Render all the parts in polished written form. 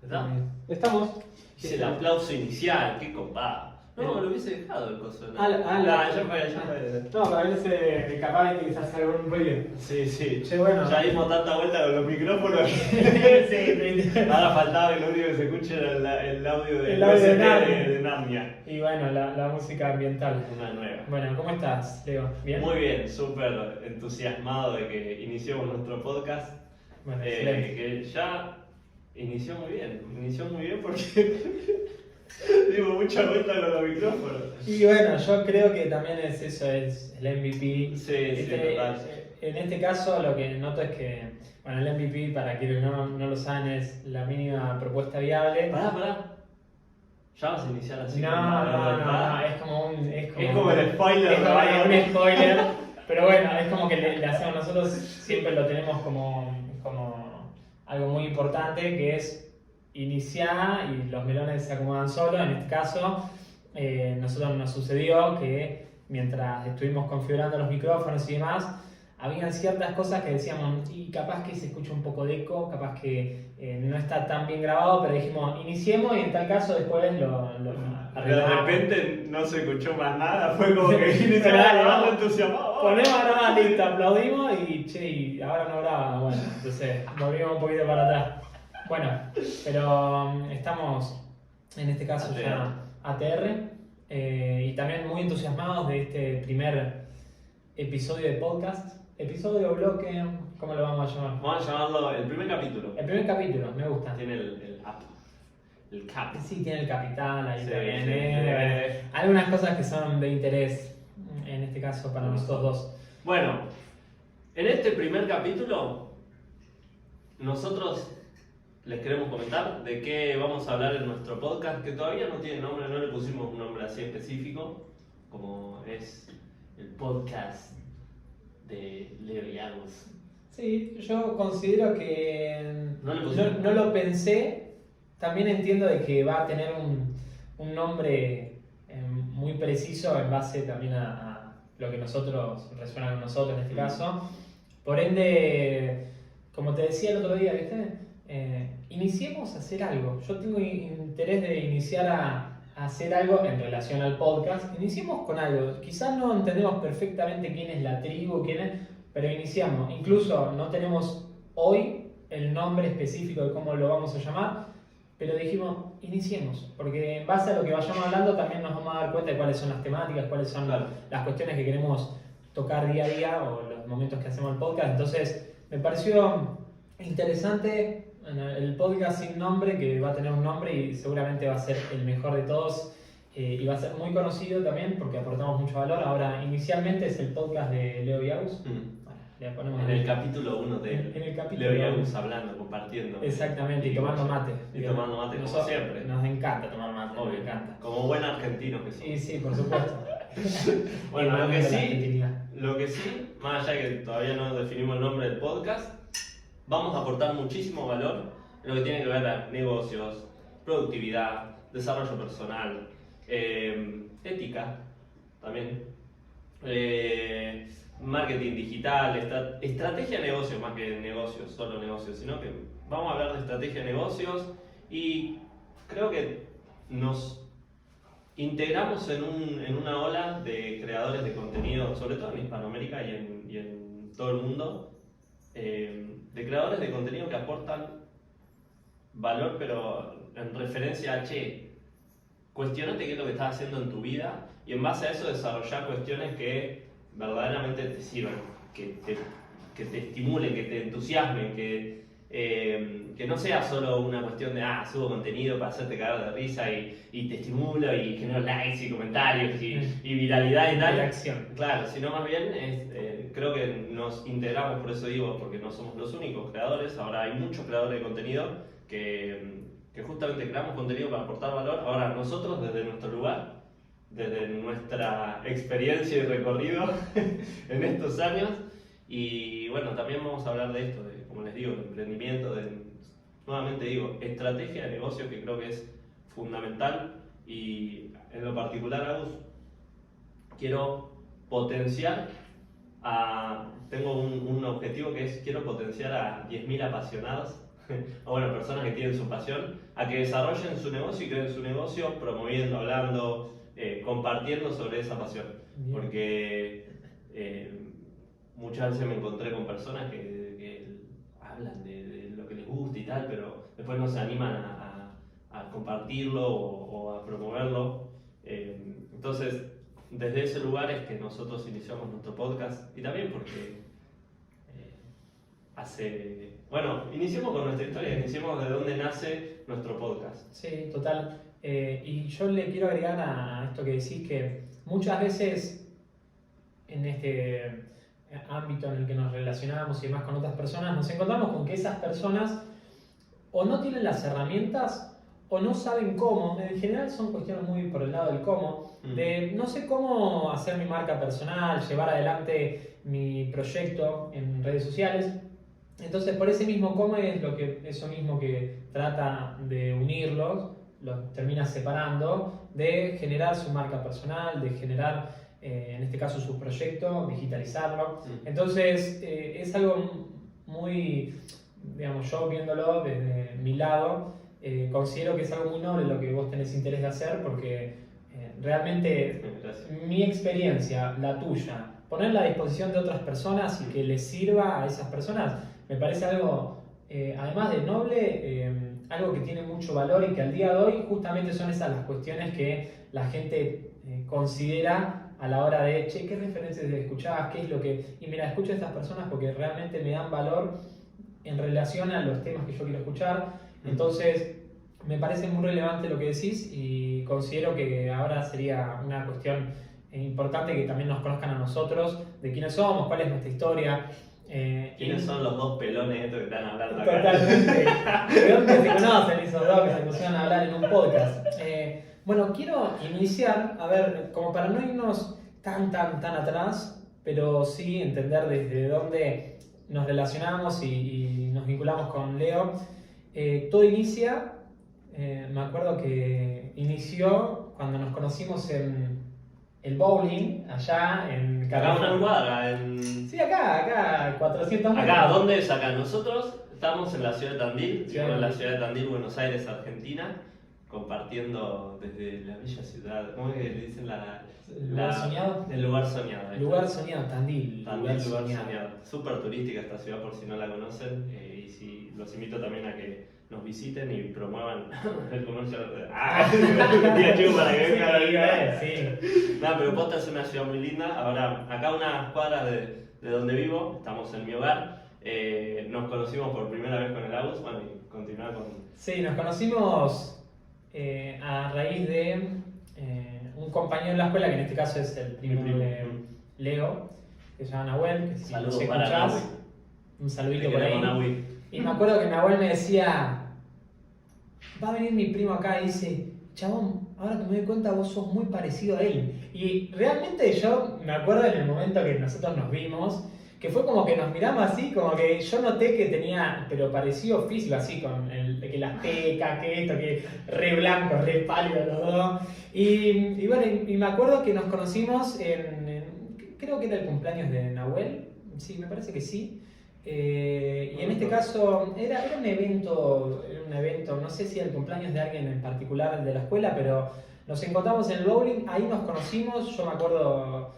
¿Está? Estamos. Hice el aplauso inicial, qué copado. No, lo hubiese dejado el coso. ¿No? Ya fue. No, para verse capaz de que quizás haga algún ruido. Sí, sí. Che, bueno. Ya dimos tanta vuelta con los micrófonos. Sí. Ahora faltaba que lo único que se escuche era el audio El audio de OST Narnia. de Narnia. Y bueno, la música ambiental. Una nueva. Bueno, ¿cómo estás, Leo? ¿Bien? Muy bien, súper entusiasmado de que iniciemos nuestro podcast. Bueno, excelente. Que ya inició muy bien porque digo mucha vuelta con los micrófonos. Y bueno, yo creo que también es eso, es el MVP. Sí, total. En este caso lo que noto es que, bueno, el MVP, para quienes no lo saben, es la mínima propuesta viable. Pará. Ya vas a iniciar así. No, es como el spoiler. Es como un spoiler, pero bueno, es como que le hacemos nosotros, siempre lo tenemos como algo muy importante, que es iniciar y los melones se acomodan solos. En este caso, nosotros nos sucedió que mientras estuvimos configurando los micrófonos y demás, habían ciertas cosas que decíamos, y capaz que se escucha un poco de eco, capaz que no está tan bien grabado, pero dijimos, iniciemos y en tal caso después lo de repente no se escuchó más nada, fue como que Claro, entusiasmado. ponemos a grabar, listo, aplaudimos y ahora no graba. Bueno, entonces volvimos un poquito para atrás. Bueno, pero estamos en este caso ATR. ya ATR y también muy entusiasmados de este primer episodio de podcast. Episodio, bloque, ¿cómo lo vamos a llamar? Vamos a llamarlo el primer capítulo. El primer capítulo, me gusta. Tiene el app. El cap. Sí, tiene el capital ahí Sí, también. sí. Algunas cosas que son de interés, en este caso para nosotros dos. Bueno, en este primer capítulo, nosotros les queremos comentar de qué vamos a hablar en nuestro podcast, que todavía no tiene nombre, no le pusimos un nombre así específico, como es el podcast de Leo y Agus. Sí, yo considero que No lo pensé. También entiendo de que va a tener un nombre muy preciso en base también a lo que resuena con nosotros en este caso. Por ende, como te decía el otro día, ¿viste? Iniciemos a hacer algo. Yo tengo interés de iniciar a hacer algo en relación al podcast. Iniciemos con algo. Quizás no entendemos perfectamente quién es la tribu, pero iniciamos. Incluso no tenemos hoy el nombre específico de cómo lo vamos a llamar, pero dijimos, iniciemos, porque en base a lo que vayamos hablando también nos vamos a dar cuenta de cuáles son las temáticas, cuáles son las cuestiones que queremos tocar día a día o los momentos que hacemos el podcast. Entonces me pareció interesante el podcast sin nombre, que va a tener un nombre y seguramente va a ser el mejor de todos y va a ser muy conocido también porque aportamos mucho valor. Ahora, inicialmente es el podcast de Leo y Agus. Le ponemos en el capítulo 1 de en el capítulo Leo y Agus hablando, compartiendo. Exactamente, y tomando mate. Y tomando mate, como siempre. Nos encanta tomar mate, Obvio, nos encanta. como buen argentino que somos. Sí, por supuesto. Bueno, lo Argentinidad. que sí, más allá de que todavía no definimos el nombre del podcast, vamos a aportar muchísimo valor en lo que tiene que ver a negocios, productividad, desarrollo personal, ética también, marketing digital, estrategia de negocios, más que negocios, solo negocios, sino que vamos a hablar de estrategia de negocios y creo que nos integramos en una ola de creadores de contenido, sobre todo en Hispanoamérica y en todo el mundo, de creadores de contenido que aportan valor, pero en referencia a, cuestionate qué es lo que estás haciendo en tu vida y en base a eso desarrollar cuestiones que verdaderamente te sirvan, que te estimulen, que te entusiasmen, que no sea solo una cuestión de subo contenido para hacerte cagar de risa y te estimulo y genero likes y comentarios y viralidad y tal. Interacción. Claro, sino más bien creo que nos integramos, por eso digo, porque no somos los únicos creadores, ahora hay muchos creadores de contenido que justamente creamos contenido para aportar valor. Ahora nosotros desde nuestro lugar, desde nuestra experiencia y recorrido en estos años, y bueno, también vamos a hablar de esto, como les digo, de emprendimiento, nuevamente digo, estrategia de negocio, que creo que es fundamental. Y en lo particular, Agus, quiero potenciar tengo un objetivo que es, quiero potenciar a 10.000 apasionados o bueno, personas que tienen su pasión, a que desarrollen su negocio y creen su negocio promoviendo, hablando, compartiendo sobre esa pasión. Bien. Porque muchas veces me encontré con personas que hablan de lo que les gusta y tal, pero después no se animan a compartirlo o a promoverlo. Entonces, desde ese lugar es que nosotros iniciamos nuestro podcast y también porque iniciemos con nuestra historia, iniciemos de dónde nace nuestro podcast. Sí, total. Y yo le quiero agregar a esto que decís que muchas veces en este ámbito en el que nos relacionamos y demás con otras personas, nos encontramos con que esas personas o no tienen las herramientas o no saben cómo. En general son cuestiones muy por el lado del cómo, de no sé cómo hacer mi marca personal, llevar adelante mi proyecto en redes sociales. Entonces, por ese mismo cómo es eso mismo que trata de unirlos, los termina separando, de generar su marca personal, de generar, en este caso, su proyecto, digitalizarlo. Entonces, es algo muy, digamos, yo viéndolo desde mi lado, considero que es algo muy noble lo que vos tenés interés de hacer, porque realmente mi experiencia, la tuya, ponerla a disposición de otras personas y que les sirva a esas personas, me parece algo, además de noble, algo que tiene mucho valor y que al día de hoy justamente son esas las cuestiones que la gente considera a la hora de, che, ¿qué referencias escuchabas? ¿Qué es lo que...? Y mira, escucho a estas personas porque realmente me dan valor en relación a los temas que yo quiero escuchar. Entonces, me parece muy relevante lo que decís y considero que ahora sería una cuestión importante que también nos conozcan a nosotros, de quiénes somos, cuál es nuestra historia. ¿Quiénes son los dos pelones estos que están hablando acá? Totalmente. ¿De dónde se conocen esos dos que se pusieron a hablar en un podcast? Bueno, quiero iniciar, a ver, como para no irnos tan atrás, pero sí entender desde dónde nos relacionamos y nos vinculamos con Leo. Todo inicia, me acuerdo que inició cuando nos conocimos en el bowling, allá en Acá una cuadra, Sí, acá, 400 metros. Acá, ¿dónde es acá? Nosotros estamos en la ciudad de Tandil, Sí. en la ciudad de Tandil, Buenos Aires, Argentina, compartiendo desde la bella ciudad, ¿cómo es que le dicen ¿El lugar soñado? El lugar soñado. ahí Lugar está. soñado, Tandil. Lugar soñado. Súper turística esta ciudad por si no la conocen, y si los invito también a que nos visiten y promuevan el comercio. Tía Chu para que vengan a ver. Sí. No, pero posta es una ciudad muy linda. Ahora, acá unas cuadras de donde vivo, estamos en mi hogar. Nos conocimos por primera vez con el Agus, bueno, y continuar con... Sí, nos conocimos a raíz de un compañero de la escuela, que en este caso es el primo de Leo, que se llama Nahuel, que si Saludos nos para escuchás, Nahui. un saludito Te por queremos, ahí. Nahui. Y me acuerdo que Nahuel me decía, va a venir mi primo acá y dice, chabón, ahora que me doy cuenta vos sos muy parecido a él. Y realmente yo me acuerdo en el momento que nosotros nos vimos, que fue como que nos miramos así, como que yo noté que tenía, pero parecido físico, así, con que las pecas, que esto, que re blanco, re pálido los dos. Y bueno, y me acuerdo que nos conocimos creo que era el cumpleaños de Nahuel, sí, me parece que sí. Y en este caso era un evento, no sé si era el cumpleaños de alguien en particular de la escuela, pero nos encontramos en el bowling, ahí nos conocimos, yo me acuerdo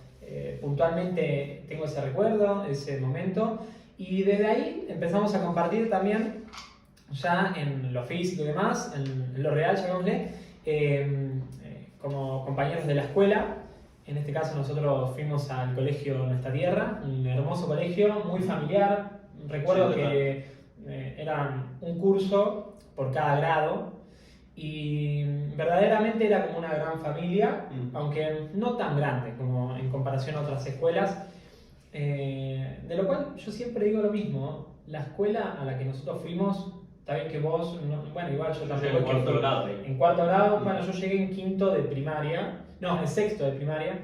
puntualmente, tengo ese recuerdo, ese momento, y desde ahí empezamos a compartir también, ya en lo físico y demás, en lo real, llamémosle, como compañeros de la escuela. En este caso nosotros fuimos al colegio Nuestra Tierra, un hermoso colegio, muy familiar. Recuerdo que era un curso por cada grado y verdaderamente era como una gran familia, aunque no tan grande como en comparación a otras escuelas. De lo cual yo siempre digo lo mismo, la escuela a la que nosotros fuimos, está bien que vos, bueno, igual yo tampoco. En cuarto grado. En cuarto grado, bueno, yo llegué en quinto de primaria. No, en sexto de primaria,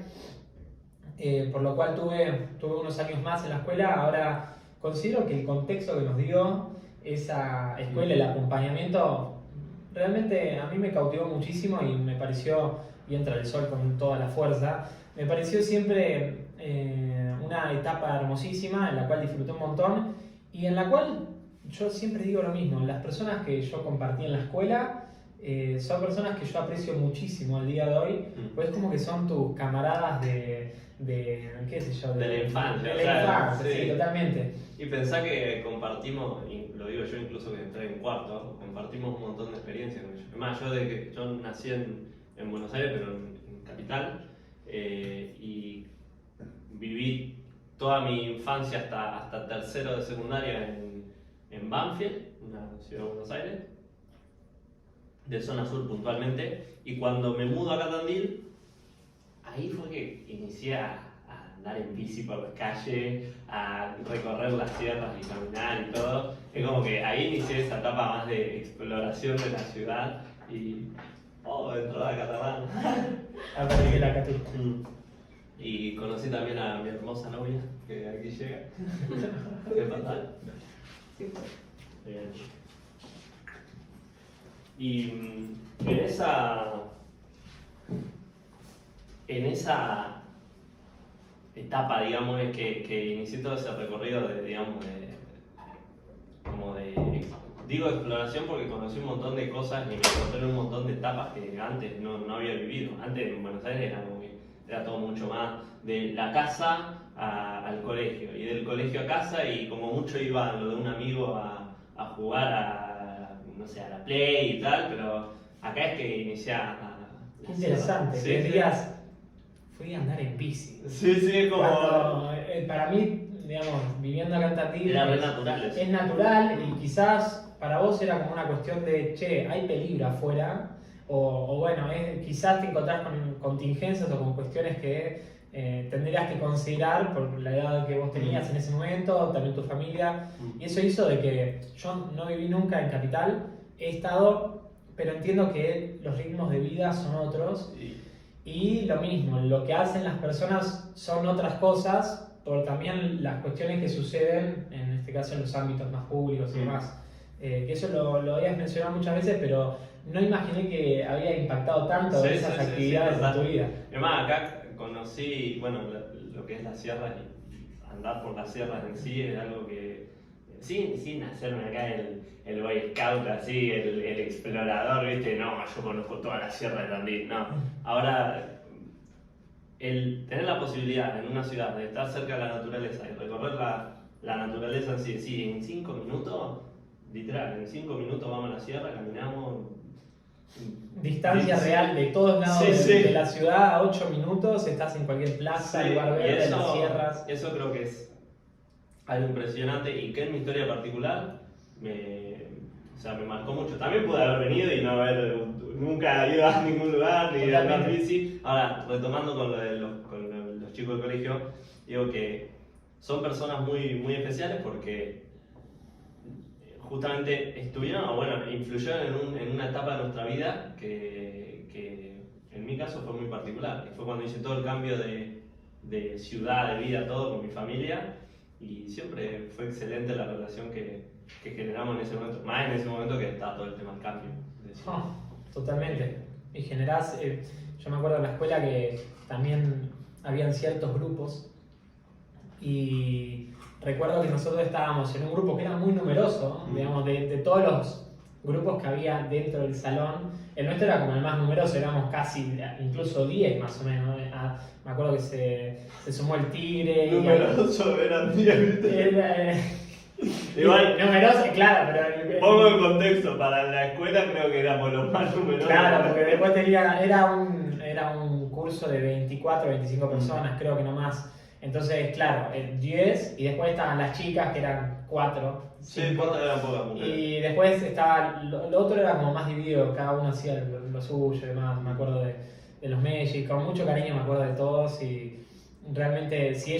por lo cual tuve unos años más en la escuela. Ahora considero que el contexto que nos dio esa escuela, el acompañamiento, realmente a mí me cautivó muchísimo y me pareció, y entra el sol con toda la fuerza, me pareció siempre una etapa hermosísima en la cual disfruté un montón y en la cual yo siempre digo lo mismo, las personas que yo compartí en la escuela son personas que yo aprecio muchísimo al día de hoy, pues es como que son tus camaradas qué sé yo, de la infancia. De la infancia, sí, totalmente. Y pensá que compartimos, y lo digo yo incluso que entré en cuarto, compartimos un montón de experiencias con ellos. Además, yo nací en Buenos Aires, pero en Capital, y viví toda mi infancia hasta tercero de secundaria en Banfield, una ciudad de Buenos Aires, de zona sur puntualmente, y cuando me mudo a Tandil, ahí fue que inicié a andar en bici por las calles, a recorrer las sierras y caminar y todo. Es como que ahí inicié esa etapa más de exploración de la ciudad y... dentro de la caravana. Aprendí la Catu. Y conocí también a mi hermosa novia, que aquí llega. ¿Qué pasa? Sí, pues. Bien. Y en esa etapa, digamos, es que inicié todo ese recorrido digo exploración porque conocí un montón de cosas y me encontré en un montón de etapas que antes no había vivido. Antes en Buenos Aires era todo mucho más de la casa al colegio y del colegio a casa, y como mucho iba a lo de un amigo a jugar no sé, a la Play y tal, pero acá es que inicié Qué interesante, sí, que sí. digas, fui a andar en bici. Sí, es como... Cuando, para mí, digamos, viviendo acá en Tandil, Era re natural eso. es natural, y quizás para vos era como una cuestión de, che, hay peligro afuera, o bueno, quizás te encontrás con contingencias o con cuestiones que tendrías que considerar por la edad que vos tenías en ese momento, también tu familia, y eso hizo de que yo no viví nunca en Capital, he estado, pero entiendo que los ritmos de vida son otros, y lo mismo, lo que hacen las personas son otras cosas, por también las cuestiones que suceden, en este caso en los ámbitos más públicos y demás. Que eso lo habías mencionado muchas veces, pero no imaginé que había impactado tanto esas actividades en tu vida. Además, acá conocí, bueno, lo que es la sierra, y andar por las sierras en sí es algo que, sin hacerme acá el Boy Scout así, el explorador, ¿viste? No, yo conozco toda la sierra de Tandil, no. Ahora, el tener la posibilidad en una ciudad de estar cerca de la naturaleza y recorrer la naturaleza en sí, en 5 minutos, literal, en 5 minutos vamos a la sierra, caminamos. Distancia real de todos lados de la ciudad, a 8 minutos, estás en cualquier plaza, lugar verde, en las sierras. Eso creo que es algo impresionante y que en mi historia particular me marcó mucho. También pude haber venido y no haber nunca ido a ningún lugar, ni andar en bici. Ahora, retomando con lo de los chicos del colegio, digo que son personas muy, muy especiales porque justamente estuvieron, o bueno, influyeron en una etapa de nuestra vida que en mi caso fue muy particular. Que fue cuando hice todo el cambio de ciudad, de vida, todo con mi familia, y siempre fue excelente la relación que generamos en ese momento, más en ese momento que está todo el tema del cambio. Totalmente. Y generás, yo me acuerdo en la escuela que también habían ciertos grupos, y recuerdo que nosotros estábamos en un grupo que era muy numeroso, digamos, de todos los grupos que había dentro del salón. El nuestro era como el más numeroso, éramos casi, incluso 10 más o menos. Me acuerdo que se sumó el Tigre. Numeroso eran 10, igual, numeroso, claro, pero... Pongo en contexto, para la escuela creo que éramos los más numerosos. Claro, porque después era un curso de 24, 25 personas, creo que no más. Entonces, claro, 10, y después estaban las chicas, que eran 4. Sí, 4 eran pocas mujeres. Y después estaba, lo otro era como más dividido, cada uno hacía lo suyo y demás. Me acuerdo de los Magic, con mucho cariño me acuerdo de todos, y realmente si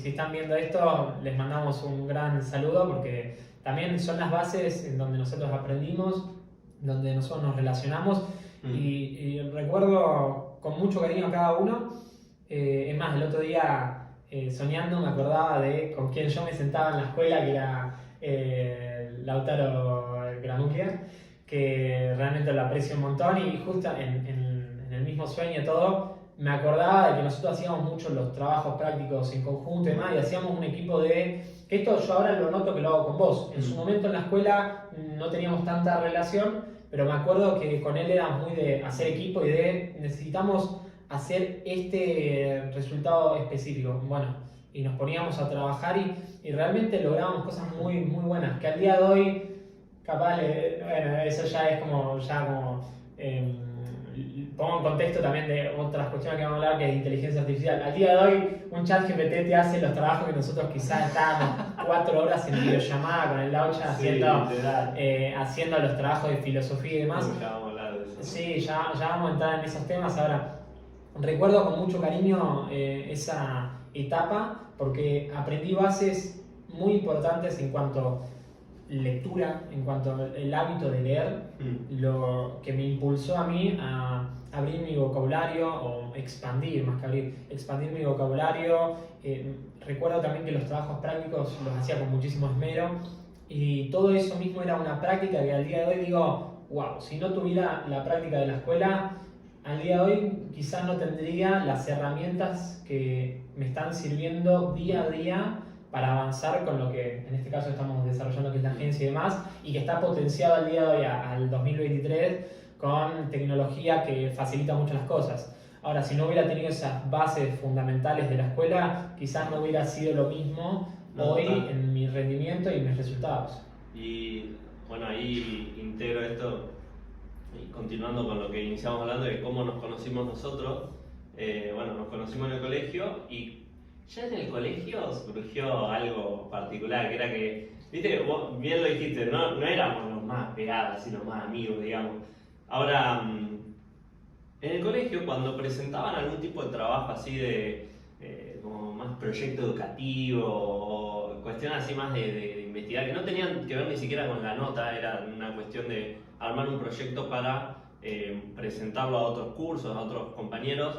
están viendo esto, les mandamos un gran saludo, porque también son las bases en donde nosotros aprendimos, donde nosotros nos relacionamos, y recuerdo con mucho cariño a cada uno. Es más, el otro día soñando me acordaba de con quién yo me sentaba en la escuela, que era Lautaro Granuccia, que realmente lo aprecio un montón, y justo en el mismo sueño todo, me acordaba de que nosotros hacíamos mucho los trabajos prácticos en conjunto y demás, y hacíamos un equipo que Que esto yo ahora lo noto que lo hago con vos. En su momento en la escuela no teníamos tanta relación, pero me acuerdo que con él era muy de hacer equipo y de necesitamos hacer este resultado específico. Bueno, y nos poníamos a trabajar y realmente lográbamos cosas muy, muy buenas. Que al día de hoy, capaz, bueno, eso ya es como, pongo en contexto también de otras cuestiones que vamos a hablar, que es inteligencia artificial. Al día de hoy, un chat GPT te hace los trabajos que nosotros quizás estábamos 4 horas en videollamada con el Laucha haciendo los trabajos de filosofía y demás. Ya vamos a hablar de eso. Sí, ya vamos a entrar en esos temas. Ahora, recuerdo con mucho cariño esa etapa porque aprendí bases muy importantes en cuanto lectura, en cuanto al hábito de leer, lo que me impulsó a mí a abrir mi vocabulario o expandir, más que abrir, expandir mi vocabulario. Recuerdo también que los trabajos prácticos los hacía con muchísimo esmero y todo eso mismo era una práctica que al día de hoy digo, wow, si no tuviera la práctica de la escuela, al día de hoy quizás no tendría las herramientas que me están sirviendo día a día para avanzar con lo que en este caso estamos desarrollando, que es la agencia y demás, y que está potenciado al día de hoy, al 2023, con tecnología que facilita mucho las cosas. Ahora, si no hubiera tenido esas bases fundamentales de la escuela, quizás no hubiera sido lo mismo hoy en mi rendimiento y en mis resultados. Y bueno, ahí integro esto, y continuando con lo que iniciamos hablando de cómo nos conocimos nosotros. Bueno, nos conocimos en el colegio y ya en el colegio surgió algo particular, que era que, viste que vos bien lo dijiste, no éramos los más pegados y los más amigos, digamos. Ahora, en el colegio cuando presentaban algún tipo de trabajo así de como más proyecto educativo o cuestiones así más de investigar, que no tenían que ver ni siquiera con la nota, era una cuestión de armar un proyecto para presentarlo a otros cursos, a otros compañeros,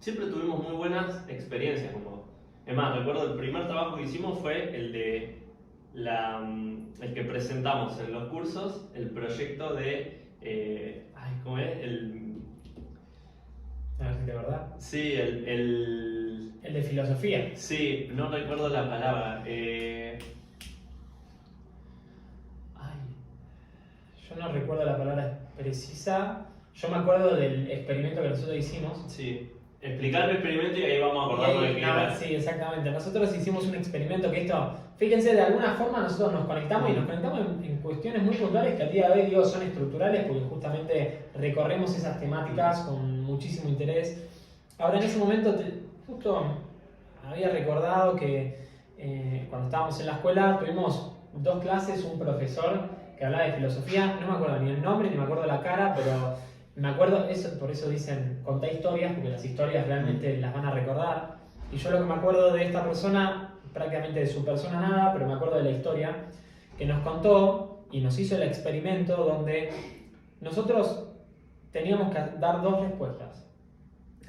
siempre tuvimos muy buenas experiencias con vos. Es más, recuerdo el primer trabajo que hicimos fue el que presentamos en los cursos, el proyecto de... ¿cómo es? A ver si de verdad. Sí, el de filosofía. Sí, no recuerdo la palabra. Yo no recuerdo la palabra precisa. Yo me acuerdo del experimento que nosotros hicimos. Sí. Explicar el experimento y ahí vamos a acordarnos de qué era. Sí, exactamente. Nosotros hicimos un experimento que esto, fíjense, de alguna forma nosotros nos conectamos y nos conectamos en cuestiones muy puntuales que al día de hoy digo son estructurales porque justamente recorremos esas temáticas con muchísimo interés. Ahora en ese momento justo había recordado que cuando estábamos en la escuela tuvimos 2 clases, un profesor que hablaba de filosofía, no me acuerdo ni el nombre ni me acuerdo la cara, pero me acuerdo, por eso dicen contá historias, porque las historias realmente las van a recordar. Y yo lo que me acuerdo de esta persona, prácticamente de su persona nada, pero me acuerdo de la historia, que nos contó y nos hizo el experimento donde nosotros teníamos que dar 2 respuestas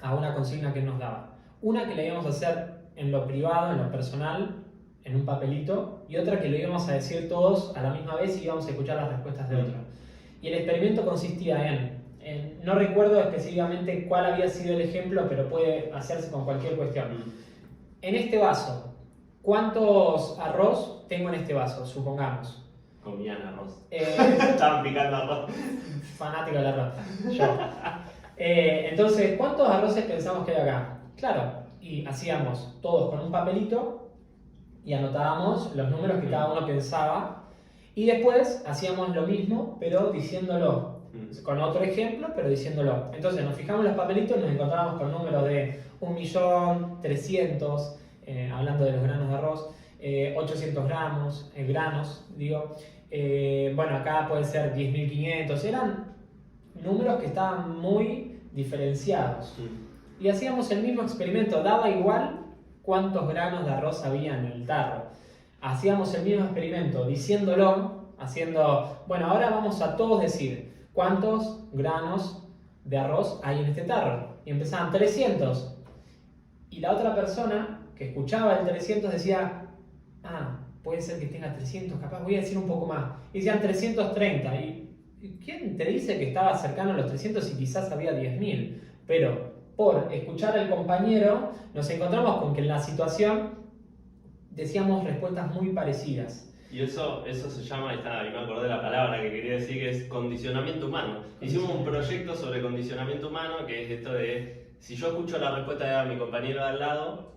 a una consigna que nos daba. Una que le íbamos a hacer en lo privado, en lo personal, en un papelito, y otra que le íbamos a decir todos a la misma vez y íbamos a escuchar las respuestas de otro. Y el experimento consistía no recuerdo específicamente cuál había sido el ejemplo, pero puede hacerse con cualquier cuestión. En este vaso, ¿cuántos arroz tengo en este vaso? Supongamos. Comían arroz. Estaban picando arroz. Fanático del arroz. Yo. Entonces, ¿cuántos arroces pensamos que hay acá? Claro, y hacíamos todos con un papelito y anotábamos los números que cada uno pensaba. Y después hacíamos lo mismo, pero diciéndolo. Con otro ejemplo, pero diciéndolo. Entonces nos fijamos en los papelitos y nos encontramos con números de 1.300.000, hablando de los granos de arroz, 800 granos, digo. Bueno, acá puede ser 10.500. Eran números que estaban muy diferenciados. Y hacíamos el mismo experimento, daba igual cuántos granos de arroz había en el tarro. Hacíamos el mismo experimento diciéndolo, bueno, ahora vamos a todos decir ¿cuántos granos de arroz hay en este tarro? Y empezaban 300. Y la otra persona que escuchaba el 300 decía, puede ser que tenga 300, capaz voy a decir un poco más. Y decían 330. ¿Y quién te dice que estaba cercano a los 300 y quizás había 10.000? Pero por escuchar al compañero nos encontramos con que en la situación decíamos respuestas muy parecidas. Y eso se llama, y me acordé de la palabra que quería decir, que es condicionamiento humano. Hicimos un proyecto sobre condicionamiento humano, que es esto de, si yo escucho la respuesta de mi compañero de al lado,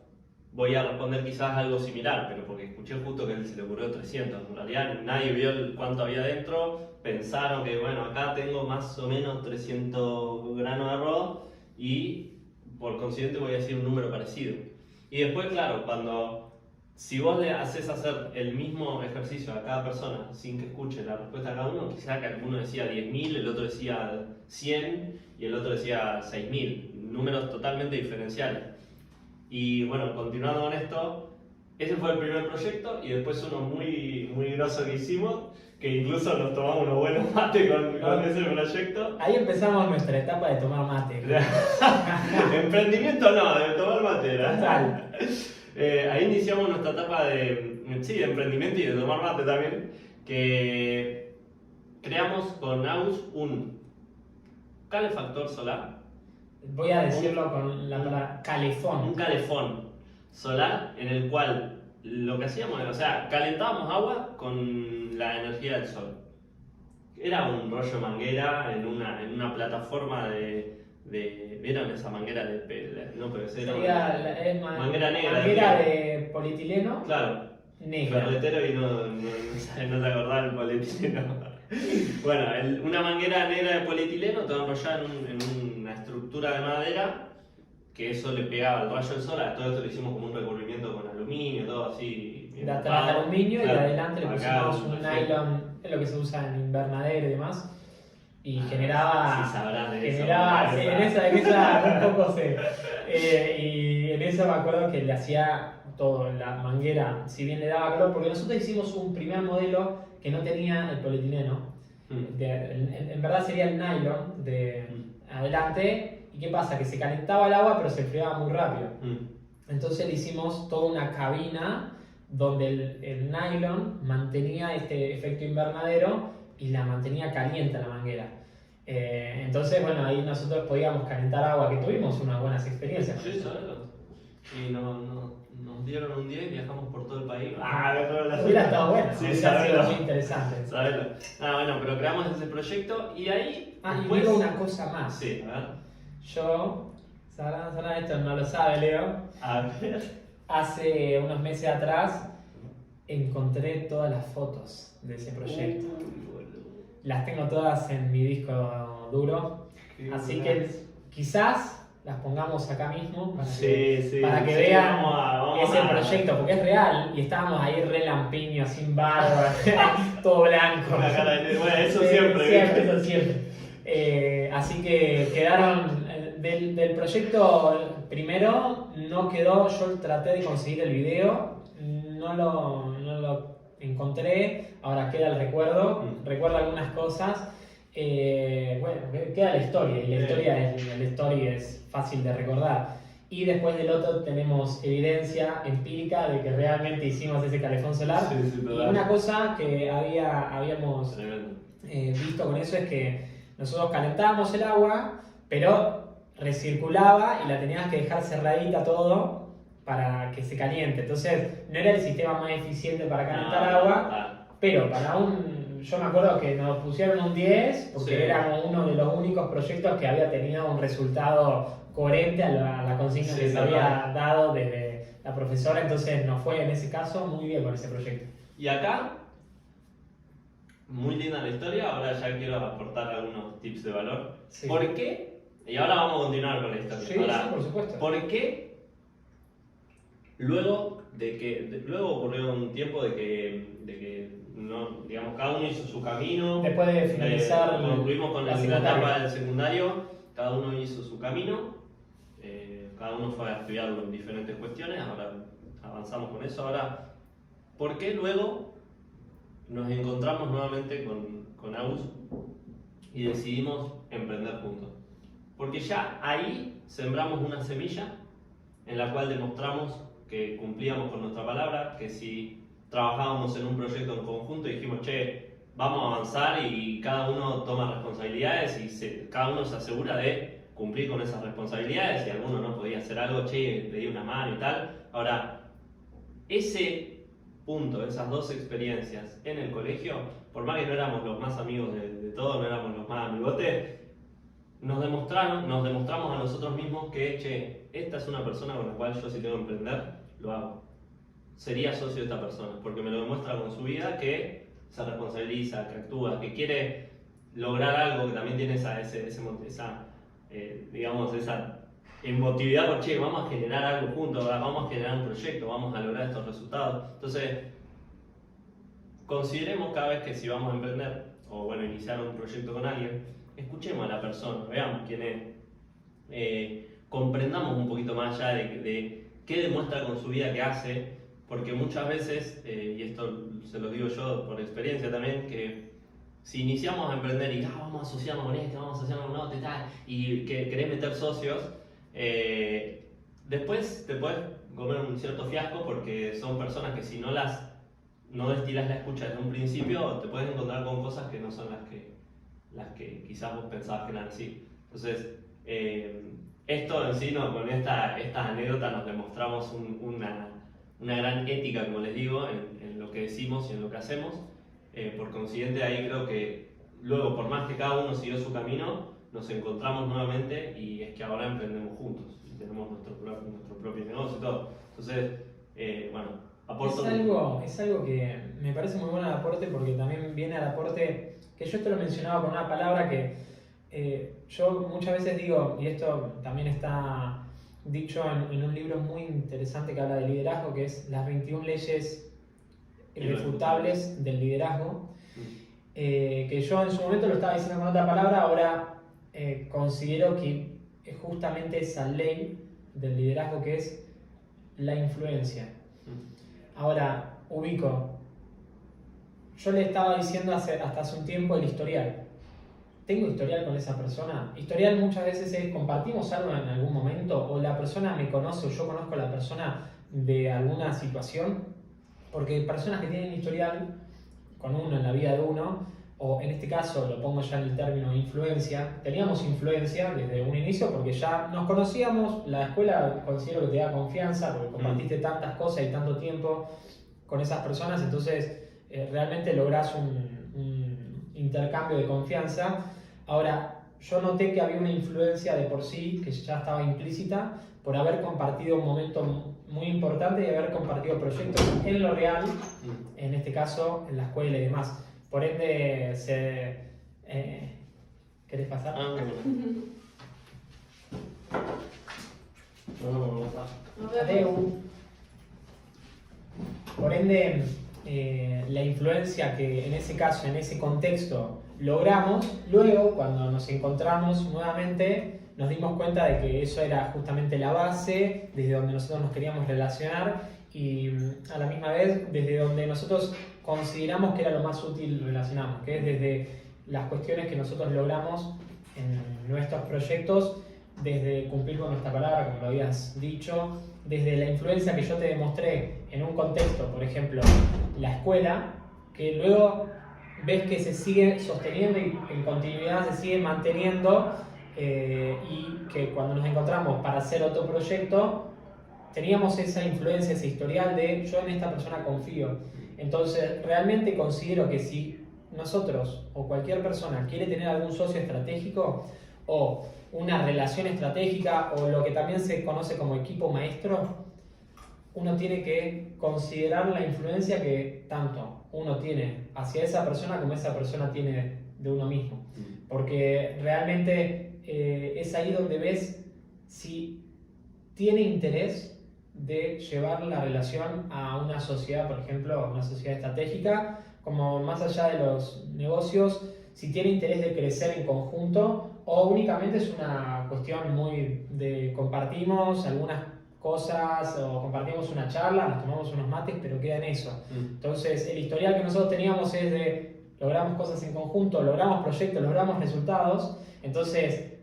voy a responder quizás algo similar, pero porque escuché justo que él se le ocurrió 300. En realidad nadie vio cuánto había dentro, pensaron que, bueno, acá tengo más o menos 300 granos de arroz y por consiguiente voy a decir un número parecido. Y después, claro, si vos le haces hacer el mismo ejercicio a cada persona sin que escuche la respuesta de cada uno, quizá que alguno decía 10.000, el otro decía 100 y el otro decía 6.000, números totalmente diferenciales. Y bueno, continuando con esto, ese fue el primer proyecto y después uno muy, muy grosso que hicimos, que incluso nos tomamos unos buenos mates con ese proyecto. Ahí empezamos nuestra etapa de tomar mate. Emprendimiento no, de tomar mate. Total. Ahí iniciamos nuestra etapa de emprendimiento y de tomar mate también, que creamos con Agus un calefactor solar. Voy a decirlo con la palabra calefón. Un calefón solar en el cual lo que hacíamos era, o sea, calentábamos agua con la energía del sol. Era un rollo de manguera en una plataforma ¿vieron esa manguera de no PVC? Manguera negra. Manguera de polietileno. Claro. Negra. Ferretero y no te acordás del polietileno. Bueno, una manguera negra de polietileno, toda enrollada en una estructura de madera, que eso le pegaba al rayo del sol. A todo esto le hicimos como un recubrimiento con aluminio, todo así. De atrás de aluminio, claro, y adelante le pusimos un perfecto. nylon, es lo que se usa en invernadero y demás. Y generaba. Sí, sabrán de eso. Sí, en esa un poco sé. Y en eso me acuerdo que le hacía todo, la manguera, si bien le daba calor, porque nosotros hicimos un primer modelo que no tenía el polietileno. En verdad sería el nylon de adelante. ¿Y qué pasa? Que se calentaba el agua, pero se enfriaba muy rápido. Entonces le hicimos toda una cabina donde el nylon mantenía este efecto invernadero y la mantenía caliente a la manguera. Entonces, bueno, ahí nosotros podíamos calentar agua, que tuvimos unas buenas experiencias. Sí, sabelo. Y nos dieron un día y viajamos por todo el país. Hubiera estado bueno, sí, hubiera sido muy interesante. Sabelo. Bueno, pero creamos ese proyecto y ahí. Y digo una cosa más. Sí, a ver. Yo, esto no lo sabe Leo. A ver. Hace unos meses atrás encontré todas las fotos de ese proyecto. Las tengo todas en mi disco duro. Así que quizás las pongamos acá mismo para que vean ese proyecto, porque es real y estábamos ahí re lampiños, sin barba, todo blanco. Bueno, eso siempre. Siempre. Así que quedaron del proyecto primero, no quedó, yo traté de conseguir el video, no lo encontré, ahora queda el recuerdo, recuerdo algunas cosas. Bueno, queda la historia, y la historia es fácil de recordar. Y después del otro tenemos evidencia empírica de que realmente hicimos ese calefón solar. Sí, y una cosa que habíamos visto con eso es que nosotros calentábamos el agua, pero recirculaba y la tenías que dejar cerradita todo para que se caliente. Entonces no era el sistema más eficiente para calentar agua, pero yo me acuerdo que nos pusieron un 10 porque éramos uno de los únicos proyectos que había tenido un resultado coherente a la consigna que se había dado desde la profesora, entonces nos fue en ese caso muy bien con ese proyecto. Y acá, muy linda la historia, ahora ya quiero aportar algunos tips de valor. Sí. ¿Por qué? Y ahora vamos a continuar con la historia. Sí, sí, por supuesto. ¿Por qué? Luego ocurrió un tiempo de que no, digamos, cada uno hizo su camino. Después de finalizar concluimos con la etapa del secundario, cada uno hizo su camino, cada uno fue a estudiarlo en diferentes cuestiones, ahora avanzamos con eso. Ahora, ¿por qué luego nos encontramos nuevamente con Agus y decidimos emprender juntos? Porque ya ahí sembramos una semilla en la cual demostramos que cumplíamos con nuestra palabra, que si trabajábamos en un proyecto en conjunto y dijimos, vamos a avanzar, y cada uno toma responsabilidades y cada uno se asegura de cumplir con esas responsabilidades. Si alguno no podía hacer algo, le di una mano y tal. Ahora, ese punto, esas dos experiencias en el colegio, por más que no éramos los más amigos de todos, no éramos los más amigotes, nos demostramos a nosotros mismos que, che, esta es una persona con la cual yo si tengo que emprender, lo hago. Sería socio de esta persona, porque me lo demuestra con su vida que se responsabiliza, que actúa, que quiere lograr algo, que también tiene esa emotividad por, che, vamos a generar algo juntos, vamos a generar un proyecto, vamos a lograr estos resultados. Entonces, consideremos cada vez que si vamos a emprender, o bueno, iniciar un proyecto con alguien, escuchemos a la persona, veamos quién es, comprendamos un poquito más allá de qué demuestra con su vida que hace, porque muchas veces, y esto se lo digo yo por experiencia también, que si iniciamos a emprender y vamos a asociarnos con este, vamos a asociarnos con otro y tal, y que querés meter socios, después te puedes comer un cierto fiasco porque son personas que si no destilas la escucha desde un principio, te puedes encontrar con cosas que no son las que quizás vos pensabas que eran así. Entonces, esto en sí, con esta anécdota nos demostramos una gran ética, como les digo, en lo que decimos y en lo que hacemos. Por consiguiente, ahí creo que luego, por más que cada uno siguió su camino, nos encontramos nuevamente y es que ahora emprendemos juntos y tenemos nuestro propio negocio y todo. Entonces, bueno, aporto. Es algo que me parece muy bueno el aporte, porque también viene al aporte, que yo te lo mencionaba con una palabra que yo muchas veces digo, y esto también está dicho en un libro muy interesante que habla de liderazgo, que es Las 21 leyes irrefutables del liderazgo, que yo en su momento lo estaba diciendo con otra palabra, ahora considero que es justamente esa ley del liderazgo, que es la influencia. Ahora, yo le estaba diciendo hasta hace un tiempo el historial. ¿Tengo historial con esa persona? Historial muchas veces es, compartimos algo en algún momento, o la persona me conoce, o yo conozco a la persona de alguna situación, porque personas que tienen historial con uno en la vida de uno, o en este caso lo pongo ya en el término influencia, teníamos influencia desde un inicio porque ya nos conocíamos, la escuela considero que te da confianza, porque compartiste tantas cosas y tanto tiempo con esas personas, entonces realmente lográs un intercambio de confianza. Ahora, yo noté que había una influencia de por sí, que ya estaba implícita, por haber compartido un momento muy importante y haber compartido proyectos en lo real, en este caso en la escuela y demás. Por ende, ¿querés pasar? Adeu. Por ende, la influencia que en ese caso, en ese contexto, logramos, luego cuando nos encontramos nuevamente, nos dimos cuenta de que eso era justamente la base desde donde nosotros nos queríamos relacionar, y a la misma vez desde donde nosotros consideramos que era lo más útil relacionarnos, que es desde las cuestiones que nosotros logramos en nuestros proyectos, desde cumplir con nuestra palabra, como lo habías dicho, desde la influencia que yo te demostré en un contexto, por ejemplo, la escuela, que luego ves que se sigue sosteniendo y en continuidad se sigue manteniendo, y que cuando nos encontramos para hacer otro proyecto, teníamos esa influencia, ese historial de yo en esta persona confío. Entonces, realmente considero que si nosotros o cualquier persona quiere tener algún socio estratégico o una relación estratégica o lo que también se conoce como equipo maestro, uno tiene que considerar la influencia que tanto uno tiene hacia esa persona como esa persona tiene de uno mismo. Porque realmente es ahí donde ves si tiene interés de llevar la relación a una sociedad, por ejemplo, a una sociedad estratégica, como más allá de los negocios, si tiene interés de crecer en conjunto o únicamente es una cuestión muy de compartimos algunas cosas o compartimos una charla, nos tomamos unos mates, pero queda en eso. Entonces, el historial que nosotros teníamos es de logramos cosas en conjunto, logramos proyectos, logramos resultados. Entonces,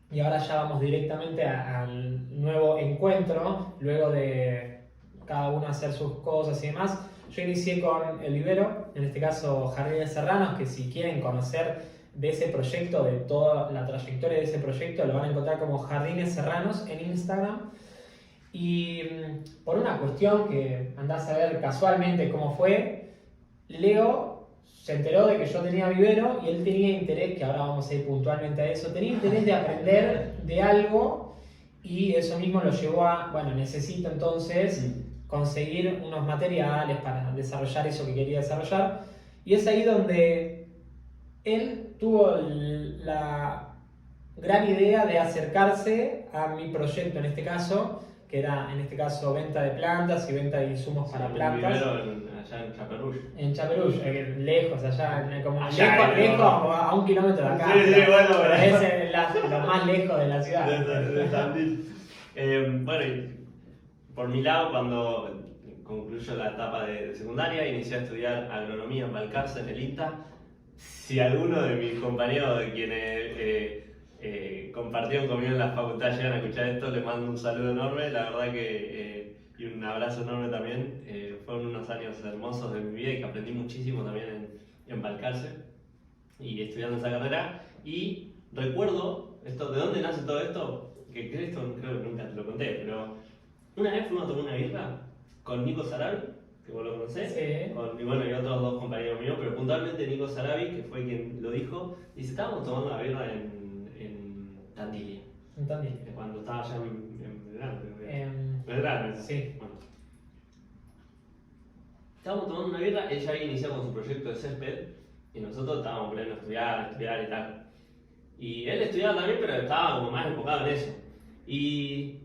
y ahora ya vamos directamente al nuevo encuentro, luego de cada uno hacer sus cosas y demás. Yo inicié con el vivero, en este caso Jardines Serranos, que si quieren conocer de ese proyecto, de toda la trayectoria de ese proyecto, lo van a encontrar como Jardines Serranos en Instagram. Y por una cuestión que andás a ver casualmente cómo fue, Leo se enteró de que yo tenía vivero y él tenía interés, que ahora vamos a ir puntualmente a eso, tenía interés de aprender de algo y eso mismo lo llevó a, bueno, necesito entonces conseguir unos materiales para desarrollar eso que quería desarrollar. Y es ahí donde él tuvo la gran idea de acercarse a mi proyecto en este caso, que era en este caso venta de plantas y venta de insumos para plantas. Allá en Chaperrush. En Chaperrush, lejos, allá, como allá, lejos a 1 kilómetro de acá. Sí, sí, bueno, pero es lo más lejos de la ciudad. De Tandil. Bueno, y por mi lado, cuando concluyo la etapa de secundaria, inicié a estudiar agronomía en Balcarce, en el INTA. Si alguno de mis compañeros de quienes compartieron conmigo en la facultad llegan a escuchar esto, les mando un saludo enorme, la verdad que y un abrazo enorme también. Fueron unos años hermosos de mi vida y que aprendí muchísimo también en Balcarce y estudiando esa carrera. Y recuerdo, ¿de dónde nace todo esto? Que creo que nunca te lo conté, pero una vez fuimos a tomar una birra con Nico Sarabi, que vos lo conocés, sí. y bueno, y otros 2 compañeros míos, pero puntualmente Nico Sarabi, que fue quien lo dijo, dice, estábamos tomando una birra en Tandil. En Tandil. Cuando estaba allá en Belgrano, creo que. Belgrano, sí. Bueno. Estábamos tomando una birra, ella había iniciado con su proyecto de césped, y nosotros estábamos pleno estudiar y tal. Y él estudiaba también, pero estaba como más enfocado en eso. Y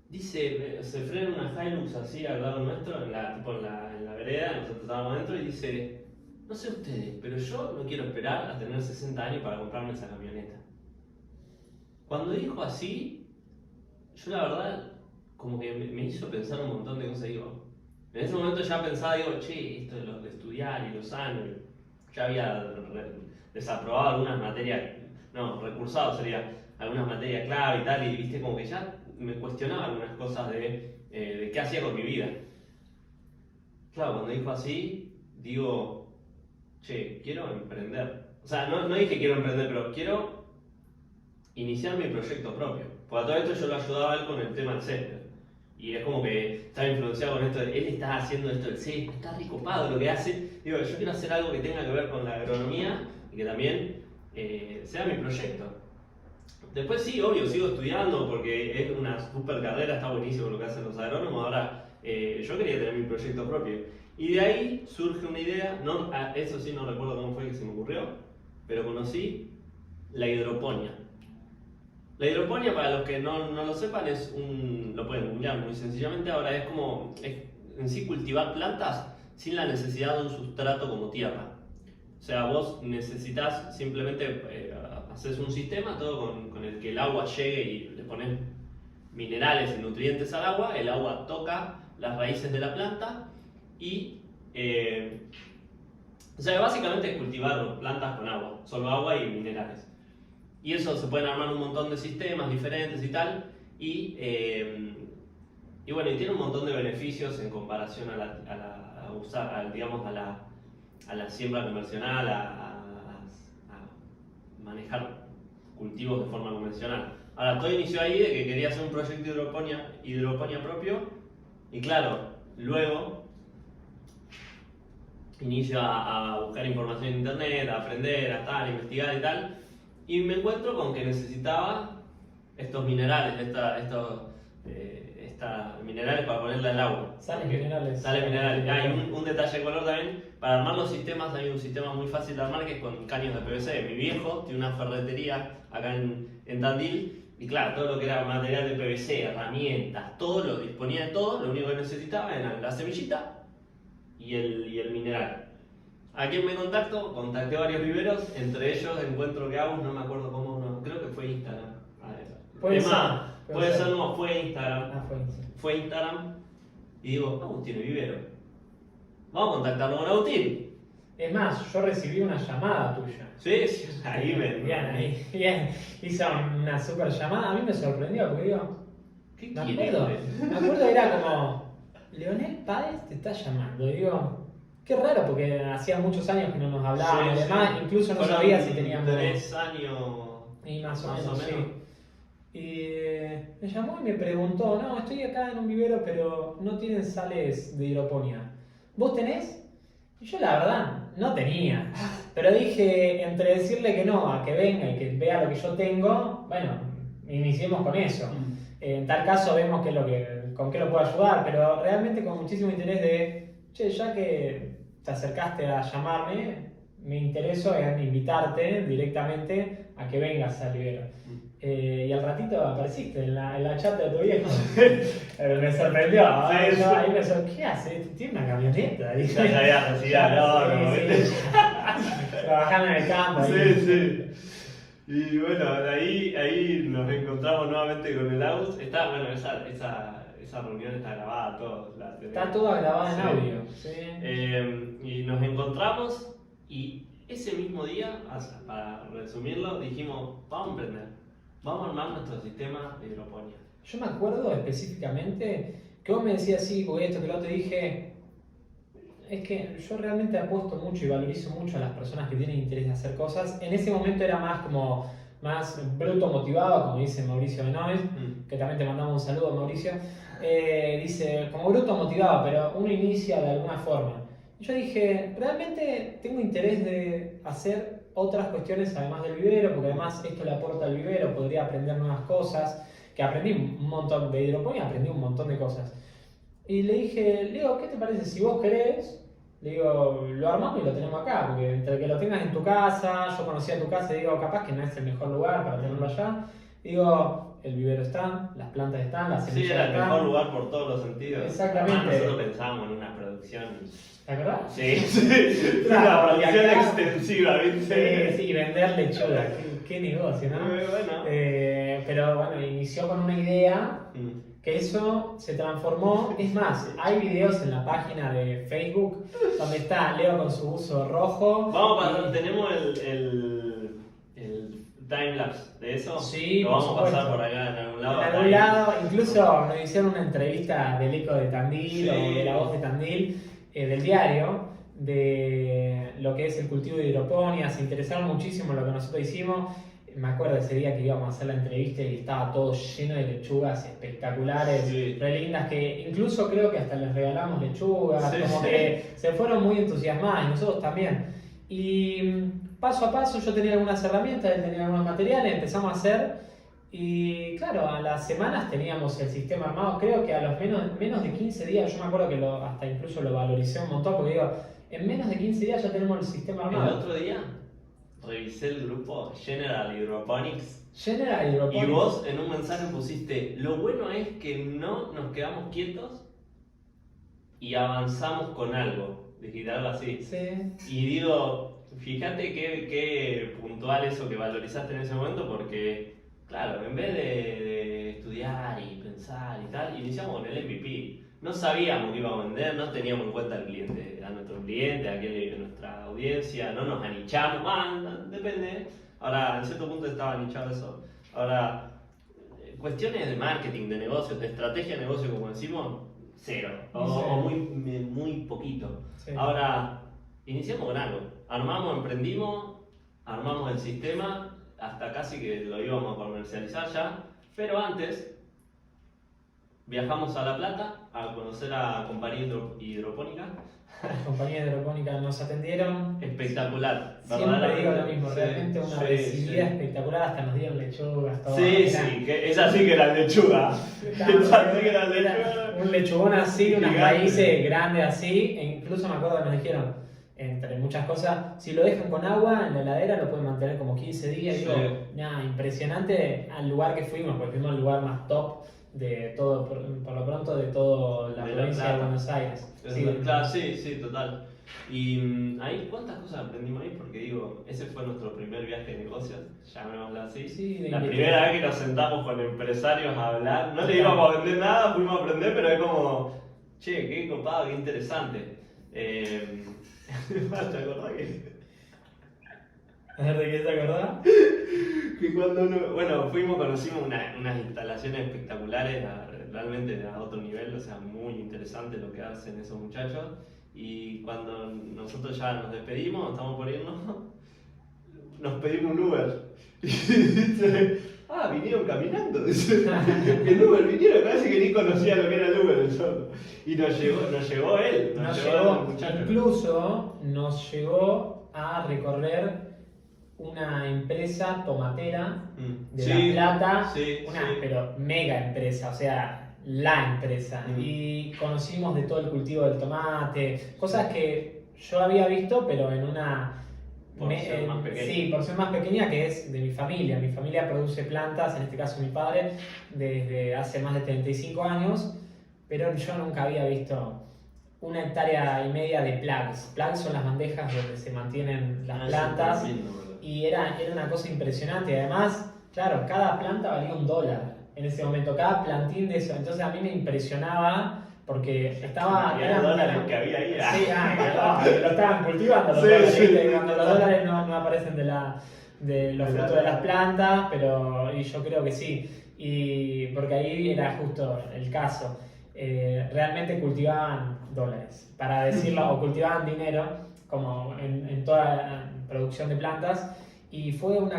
dice, se frena una Hilux así al lado nuestro, en la vereda, nosotros estábamos adentro, y dice, no sé ustedes, pero yo no quiero esperar a tener 60 años para comprarme esa camioneta. Cuando dijo así, yo la verdad, como que me hizo pensar un montón de cosas. Digo, en ese momento ya pensaba, digo, che, esto de estudiar y los años, ya había desaprobado algunas materias, recursado sería, algunas materias clave y tal, y viste, como que ya me cuestionaba algunas cosas de qué hacía con mi vida. Claro, cuando dijo así, digo, che, quiero emprender. O sea, no dije quiero emprender, pero quiero iniciar mi proyecto propio. Porque a todo esto yo lo ayudaba a él con el tema del césped. Y es como que estaba influenciado con esto, él está haciendo esto del césped, está recopado lo que hace. Digo, yo quiero hacer algo que tenga que ver con la agronomía y que también sea mi proyecto. Después sí, obvio, sigo estudiando porque es una super carrera, está buenísimo lo que hacen los agrónomos. Ahora, yo quería tener mi proyecto propio. Y de ahí surge una idea, eso sí no recuerdo cómo fue que se me ocurrió, pero conocí la hidroponía. La hidroponía, para los que no lo sepan, lo pueden googlear muy sencillamente. Ahora es como en sí cultivar plantas sin la necesidad de un sustrato como tierra. O sea, vos necesitas simplemente haces un sistema todo con el que el agua llegue y le pones minerales y nutrientes al agua, el agua toca las raíces de la planta y o sea, básicamente es cultivar plantas con agua, solo agua y minerales. Y eso se pueden armar un montón de sistemas diferentes y tal, y bueno, y tiene un montón de beneficios en comparación a la siembra convencional, a manejar cultivos de forma convencional. Ahora, todo inició ahí de que quería hacer un proyecto de hidroponía propio, y claro, luego inicio a buscar información en internet, a aprender, a investigar y tal, y me encuentro con que necesitaba estos minerales, estos minerales para ponerle al agua. Sales minerales. Hay un detalle de color también. Para armar los sistemas hay un sistema muy fácil de armar que es con caños de PVC. Mi viejo tiene una ferretería acá en Tandil y claro, todo lo que era material de PVC, herramientas, todo lo disponía de todo. Lo único que necesitaba era la semillita y el mineral. ¿A quién me contacto? Contacté a varios viveros, entre ellos encuentro que Agus, no me acuerdo cómo, creo que fue Instagram. Fue Instagram. Fue Instagram y digo, Agus tiene vivero. Vamos a contactarlo con Agustín. Es más, yo recibí una llamada tuya. Sí, ahí bien. Hizo una super llamada. A mí me sorprendió porque digo, ¿qué me quiere? acuerdo era como, Leonel Páez te está llamando. Y digo, qué raro porque hacía muchos años que no nos hablábamos y demás. Incluso no sabía si teníamos 3 años. Y más o menos, sí. Y me llamó y me preguntó, no, estoy acá en un vivero, pero no tienen sales de hidroponía. ¿Vos tenés? Y yo la verdad no tenía. Pero dije, entre decirle que no, a que venga y que vea lo que yo tengo, bueno, iniciemos con eso. En tal caso vemos con qué lo puedo ayudar, pero realmente con muchísimo interés de, che, ya que te acercaste a llamarme, me intereso en invitarte directamente a que vengas al vivero. Y al ratito apareciste en la chat de tu viejo. Me sorprendió. Sí, sí. Ahí me sorprendió. ¿Qué hace? Tiene una camioneta. Ya se había recibido al horno, ¿viste? Trabajando en el campo. Sí, sí. Y bueno, de ahí nos encontramos nuevamente con el Agus. Bueno, esa reunión está grabada, Está toda grabada en sí. audio. Sí. Y nos encontramos y ese mismo día, para resumirlo, dijimos, vamos a emprender, vamos a armar nuestro sistema de hidroponía. Yo me acuerdo específicamente que vos me decías, sí, porque esto que lo te dije, es que yo realmente apuesto mucho y valorizo mucho a las personas que tienen interés de hacer cosas. En ese momento era más bruto motivado, como dice Mauricio Benoist, que también te mandamos un saludo, Mauricio. Dice, como bruto motivado, pero uno inicia de alguna forma. Y yo dije, realmente tengo interés de hacer otras cuestiones además del vivero, porque además esto le aporta al vivero, podría aprender nuevas cosas, que aprendí un montón de hidroponía, aprendí un montón de cosas. Y le dije, Leo, ¿qué te parece si vos querés? Le digo, lo armamos y lo tenemos acá, porque entre que lo tengas en tu casa, yo conocía tu casa y digo, capaz que no es el mejor lugar para tenerlo allá. Digo, el vivero está, las plantas están, las semillas están. Sí, era el están. mejor lugar por todos los sentidos. Exactamente. Además, nosotros pensábamos en una producción. ¿Te acordás? Sí, sí. Claro, Una producción acá, extensiva, ¿viste? Sí, vender lechuga, qué negocio, ¿no? Bueno. Pero bueno, inició con una idea. Que eso se transformó, es más, hay videos en la página de Facebook donde está Leo con su buzo rojo. Tenemos el timelapse de eso. Sí, lo por vamos a pasar supuesto. por acá en algún lado. En algún lado, incluso nos hicieron una entrevista del Eco de Tandil, Sí. o de La Voz de Tandil, del diario, de lo que es el cultivo de hidroponía. Se interesaron muchísimo en lo que nosotros hicimos. Me acuerdo ese día que íbamos a hacer la entrevista y estaba todo lleno de lechugas espectaculares, Sí. re lindas, que incluso creo que hasta les regalamos lechugas, Sí, como sí. que se fueron muy entusiasmadas y nosotros también. Y paso a paso yo tenía algunas herramientas, él tenía algunos materiales, empezamos a hacer y claro, a las semanas teníamos el sistema armado. Creo que a los menos de 15 días, yo me acuerdo que hasta incluso lo valoricé un montón porque digo, en menos de 15 días ya tenemos el sistema armado. El otro día revisé el grupo General Hydroponics. General Hydroponics. Y vos en un mensaje pusiste, lo bueno es que no nos quedamos quietos y avanzamos con algo. Dijiste algo así. Sí. Y digo, fíjate qué puntual eso que valorizaste en ese momento, porque, claro, en vez de estudiar y pensar y tal, iniciamos con el MVP. No sabíamos que íbamos a vender, no teníamos en cuenta al cliente, a nuestro cliente, a nuestra audiencia, no nos anichamos, depende. Ahora, en cierto punto estaba anichado eso. Ahora, cuestiones de marketing, de negocios, de estrategia de negocio, como decimos, cero, o muy poquito. Sí. Ahora, iniciamos con algo, emprendimos, armamos el sistema, hasta casi que lo íbamos a comercializar ya, pero antes viajamos a La Plata a conocer a Compañía Hidropónica. Las compañías de hidropónica nos atendieron. Espectacular. Siempre digo lo mismo, Sí, realmente una sí, recibida sí. espectacular, hasta nos dieron lechugas, todo. Sí, sí, que esa sí que era lechuga. Esa sí que era lechuga. Un lechugón así, unas Gigante. raíces grandes así, e incluso me acuerdo que nos dijeron, entre muchas cosas, si lo dejan con agua en la heladera lo pueden mantener como 15 días. Sí. Digo, nada, impresionante al lugar que fuimos, porque fuimos al lugar más top de todo, por lo pronto, de toda la De La provincia de Plata. Buenos Aires. Claro, sí, total. Y ahí, ¿cuántas cosas aprendimos ahí? Porque digo, ese fue nuestro primer viaje de negocios, llamémoslo así. Sí, de la investigación. primera vez que nos sentamos con empresarios a hablar, no le Claro. íbamos a vender nada, fuimos a aprender, pero es como, che, qué copado, qué interesante. ¿Te acordás que? A ver, ¿de qué te acordás? Que cuando conocimos unas instalaciones espectaculares, realmente a otro nivel, o sea, muy interesante lo que hacen esos muchachos. Y cuando nosotros ya nos despedimos, estamos por irnos, nos pedimos un Uber. Y dice, Ah, vinieron caminando. En Uber vinieron, parece que ni conocía lo que era el Uber el solo. Y nos llevó él, Nos llevó el llegó, muchacho. incluso nos llegó a recorrer una empresa tomatera de Sí, La Plata, sí, una sí. pero mega empresa, o sea, la empresa. Y conocimos de todo el cultivo del tomate, cosas que yo había visto, pero en una Porción más pequeña. Sí, porción más pequeña, que es de mi familia. Mi familia produce plantas, en este caso mi padre, desde hace más de 35 años, pero yo nunca había visto 1,5 hectáreas de plugs. Plugs son las bandejas donde se mantienen las plantas. Y era una cosa impresionante. Además, claro, cada planta valía $1 en ese momento, cada plantín de eso. Entonces a mí me impresionaba porque estaba... Y eran dólares que había ahí. Sí, lo estaban cultivando los Sí, dólares. sí. Cuando los dólares no aparecen de los frutos de las plantas, pero y yo creo que sí. Y porque ahí era justo el caso. Realmente cultivaban dólares, para decirlo, o cultivaban dinero, como en toda la producción de plantas. Y fue una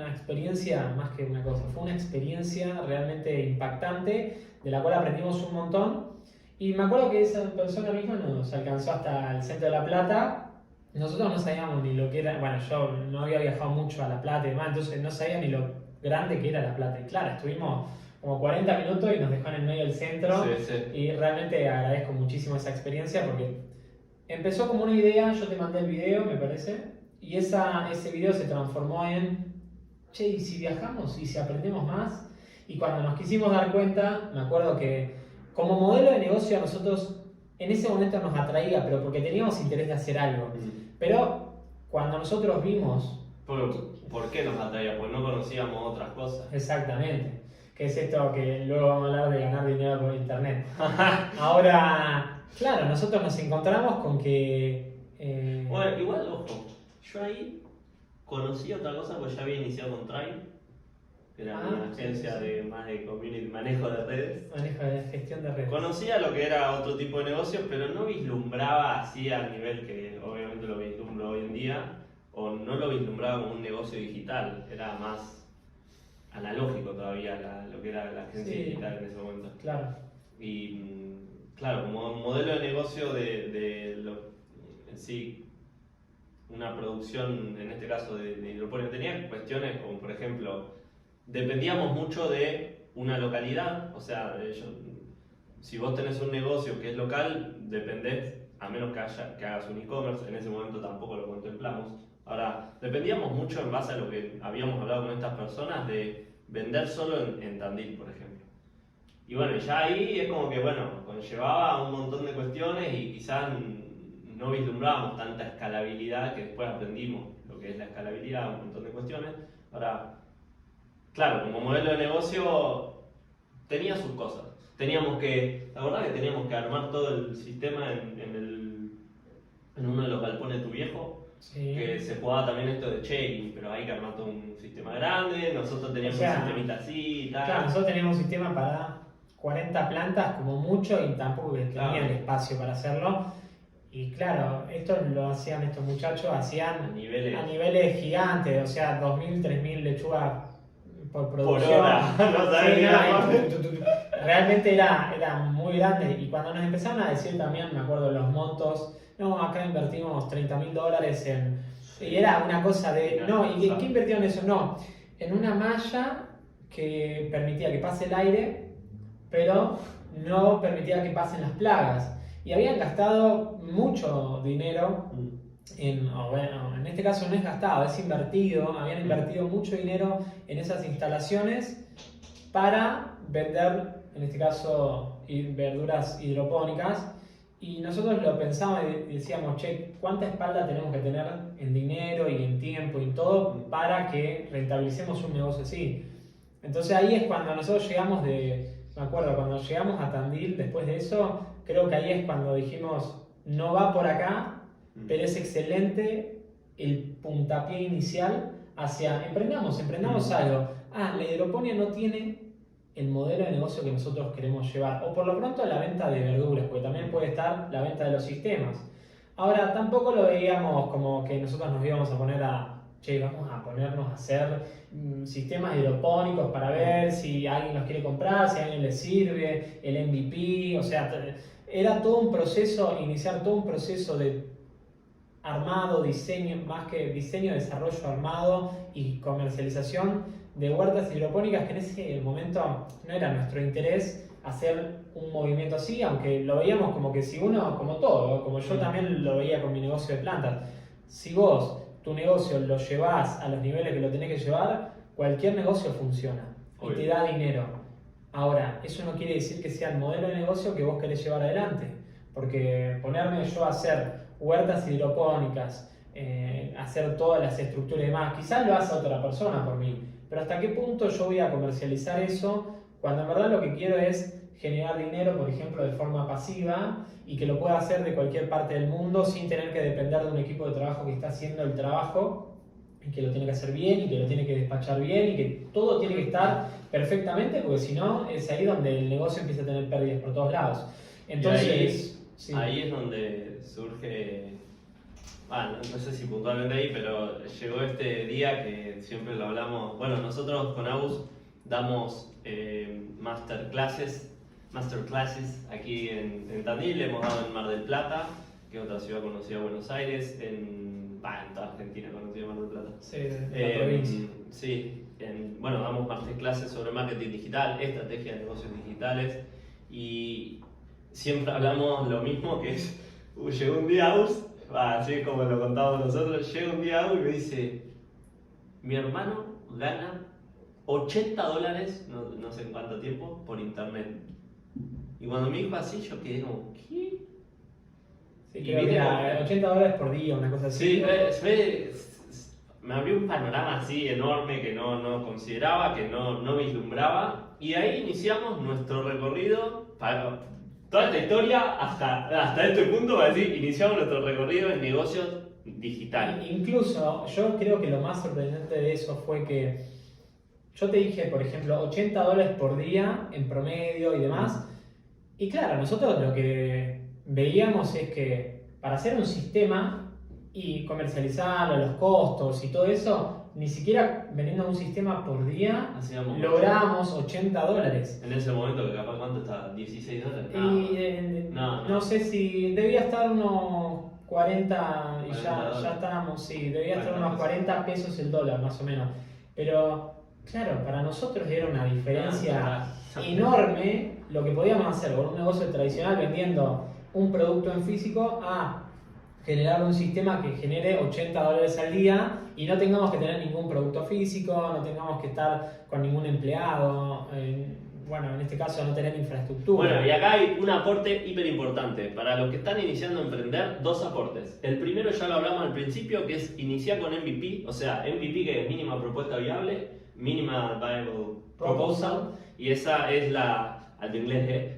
experiencia, más que una cosa, fue una experiencia realmente impactante, de la cual aprendimos un montón. Y me acuerdo que esa persona misma nos alcanzó hasta el centro de La Plata. Nosotros no sabíamos ni lo que era, bueno, yo no había viajado mucho a La Plata y demás, entonces no sabía ni lo grande que era La Plata. Y claro, estuvimos como 40 minutos y nos dejó en el medio del centro. Sí, sí. Y realmente agradezco muchísimo esa experiencia porque empezó como una idea, yo te mandé el video, me parece, y ese video se transformó en, che, ¿y si viajamos? ¿Y si aprendemos más? Y cuando nos quisimos dar cuenta, me acuerdo que como modelo de negocio a nosotros en ese momento nos atraía, pero porque teníamos interés de hacer algo. Pero cuando nosotros vimos... ¿Por qué nos atraía? Porque no conocíamos otras cosas. Exactamente. Que es esto que luego vamos a hablar de ganar dinero por internet. Ahora, claro, nosotros nos encontramos con que... Bueno, igual, ojo, yo ahí conocí otra cosa porque ya había iniciado con Tribe, que era una agencia de más de community, manejo de redes. Manejo de gestión de redes. Conocía lo que era otro tipo de negocio, pero no vislumbraba así al nivel que obviamente lo vislumbro hoy en día, o no lo vislumbraba como un negocio digital, era más analógico todavía lo que era la agencia digital en ese momento. Claro. Y claro, como modelo de negocio en sí, una producción, en este caso de hidroponía, tenía cuestiones como, por ejemplo, dependíamos mucho de una localidad, o sea, si vos tenés un negocio que es local, dependés, a menos que hagas un e-commerce, en ese momento tampoco lo contemplamos. Ahora, dependíamos mucho en base a lo que habíamos hablado con estas personas de vender solo en Tandil, por ejemplo. Y bueno, ya ahí es como que, bueno, conllevaba un montón de cuestiones y quizás no vislumbrábamos tanta escalabilidad, que después aprendimos lo que es la escalabilidad, un montón de cuestiones. Ahora, claro, como modelo de negocio tenía sus cosas. La verdad que teníamos que armar todo el sistema en uno de los galpones de tu viejo. Sí. Que se jugaba también esto de checking, pero hay que armar todo un sistema grande. Nosotros teníamos un sistemita así y tal. Claro, nosotros teníamos un sistema para 40 plantas como mucho y tampoco tenía el espacio para hacerlo. Y claro, esto lo hacían estos muchachos, hacían a niveles gigantes, o sea, 2.000, 3.000 lechugas por producción. Por hora. No sabés realmente era muy grande. Y cuando nos empezaron a decir también, me acuerdo los montos, no, acá invertimos $30.000 en... Y era una cosa de... No, ¿y qué invirtieron en eso? No, en una malla que permitía que pase el aire, pero no permitía que pasen las plagas. Y habían gastado mucho dinero en este caso no es gastado, es invertido. Habían invertido mucho dinero en esas instalaciones para vender, en este caso, verduras hidropónicas. Y nosotros lo pensábamos y decíamos, che, ¿cuánta espalda tenemos que tener en dinero y en tiempo y en todo para que rentabilicemos un negocio así? Entonces ahí es cuando nosotros llegamos me acuerdo, cuando llegamos a Tandil, después de eso, creo que ahí es cuando dijimos, no va por acá, pero es excelente el puntapié inicial hacia, emprendamos algo. La hidroponía no tiene el modelo de negocio que nosotros queremos llevar, o por lo pronto la venta de verduras, porque también puede estar la venta de los sistemas. Ahora, tampoco lo veíamos como que nosotros nos íbamos a poner a che, vamos a ponernos a hacer sistemas hidropónicos para ver si alguien los quiere comprar, si a alguien les sirve, el MVP, o sea, era todo un proceso, iniciar todo un proceso de armado, diseño, más que diseño, desarrollo armado y comercialización de huertas hidropónicas, que en ese momento no era nuestro interés hacer un movimiento así, aunque lo veíamos como que si uno, como todo, como yo también lo veía con mi negocio de plantas, si vos tu negocio lo llevás a los niveles que lo tenés que llevar, cualquier negocio funciona y te da dinero. Ahora, eso no quiere decir que sea el modelo de negocio que vos querés llevar adelante, porque ponerme yo a hacer huertas hidropónicas, hacer todas las estructuras y demás, quizás lo hace otra persona por mí, pero hasta qué punto yo voy a comercializar eso cuando en verdad lo que quiero es generar dinero, por ejemplo, de forma pasiva y que lo pueda hacer de cualquier parte del mundo sin tener que depender de un equipo de trabajo que está haciendo el trabajo y que lo tiene que hacer bien y que lo tiene que despachar bien y que todo tiene que estar perfectamente, porque si no es ahí donde el negocio empieza a tener pérdidas por todos lados. Entonces, ahí es donde surge, no sé si puntualmente ahí, pero llegó este día que siempre lo hablamos. Bueno, nosotros con Agus damos masterclasses aquí en Tandil, hemos dado en Mar del Plata, que es otra ciudad conocida, Buenos Aires, en toda Argentina conocida Mar del Plata. Sí, la provincia. Sí, bueno, damos masterclasses sobre marketing digital, estrategia de negocios digitales, y siempre hablamos lo mismo, que es, llegó un día Aus, así como lo contamos nosotros, llega un día Aus y me dice, mi hermano gana $80, no sé en cuánto tiempo, por internet. Y cuando me dijo así, yo quedé como, ¿qué? Sí, creo que era $80 por día, una cosa así. Sí, me abrió un panorama así enorme que no consideraba, que no vislumbraba. Y ahí iniciamos nuestro recorrido, para toda esta historia, hasta este punto, para decir, iniciamos nuestro recorrido en negocios digitales. Incluso, yo creo que lo más sorprendente de eso fue que yo te dije, por ejemplo, $80 por día en promedio y demás. Y claro, nosotros lo que veíamos es que para hacer un sistema y comercializarlo, los costos y todo eso, ni siquiera vendiendo un sistema por día logramos $80. En ese momento, que capaz cuánto estaba, $16. Y no sé si debía estar unos 40 y ya estábamos, sí, debía estar unos 40 pesos el dólar más o menos. Pero claro, para nosotros era una diferencia enorme lo que podíamos hacer con un negocio tradicional vendiendo un producto en físico a generar un sistema que genere $80 al día y no tengamos que tener ningún producto físico, no tengamos que estar con ningún empleado, bueno, en este caso no tener infraestructura. Bueno, y acá hay un aporte hiper importante. Para los que están iniciando a emprender, dos aportes. El primero ya lo hablamos al principio, que es iniciar con MVP, o sea, MVP que es mínima propuesta viable, Minimal Viable Proposal, y esa es al de inglés,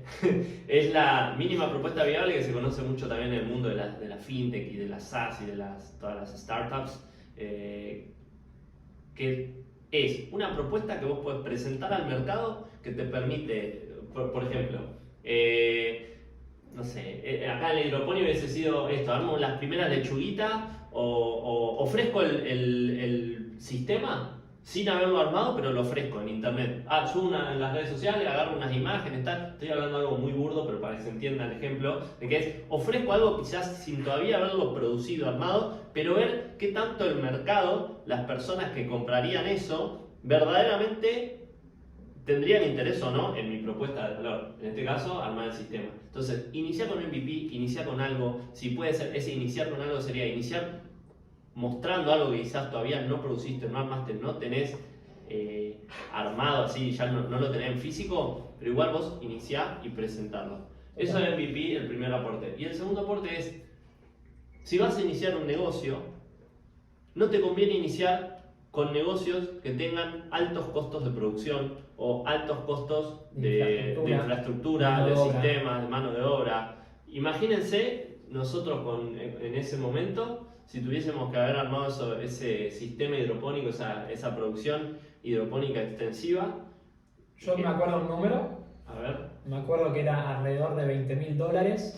es la mínima propuesta viable que se conoce mucho también en el mundo de la fintech y de las SaaS y de todas las startups, que es una propuesta que vos podés presentar al mercado que te permite, por ejemplo, no sé, acá en el hidroponio hubiese sido esto, armo las primeras lechuguitas o ofrezco el sistema sin haberlo armado, pero lo ofrezco en internet. Subo en las redes sociales, agarro unas imágenes, tal. Estoy hablando de algo muy burdo, pero para que se entienda el ejemplo, de que es, ofrezco algo quizás sin todavía haberlo producido, armado, pero ver qué tanto el mercado, las personas que comprarían eso, verdaderamente tendrían interés o no en mi propuesta de valor. En este caso, armar el sistema. Entonces, iniciar con MVP, iniciar con algo, si puede ser, ese iniciar con algo sería iniciar mostrando algo que quizás todavía no produciste, no armaste, no tenés armado así, ya no lo tenés en físico, pero igual vos iniciás y presentalo. Eso es MVP, el primer aporte. Y el segundo aporte es, si vas a iniciar un negocio, no te conviene iniciar con negocios que tengan altos costos de producción o altos costos de infraestructura, de sistemas, de mano de obra. Imagínense nosotros en ese momento, si tuviésemos que haber armado ese sistema hidropónico, esa producción hidropónica extensiva. Yo me acuerdo un número. A ver. Me acuerdo que era alrededor de $20.000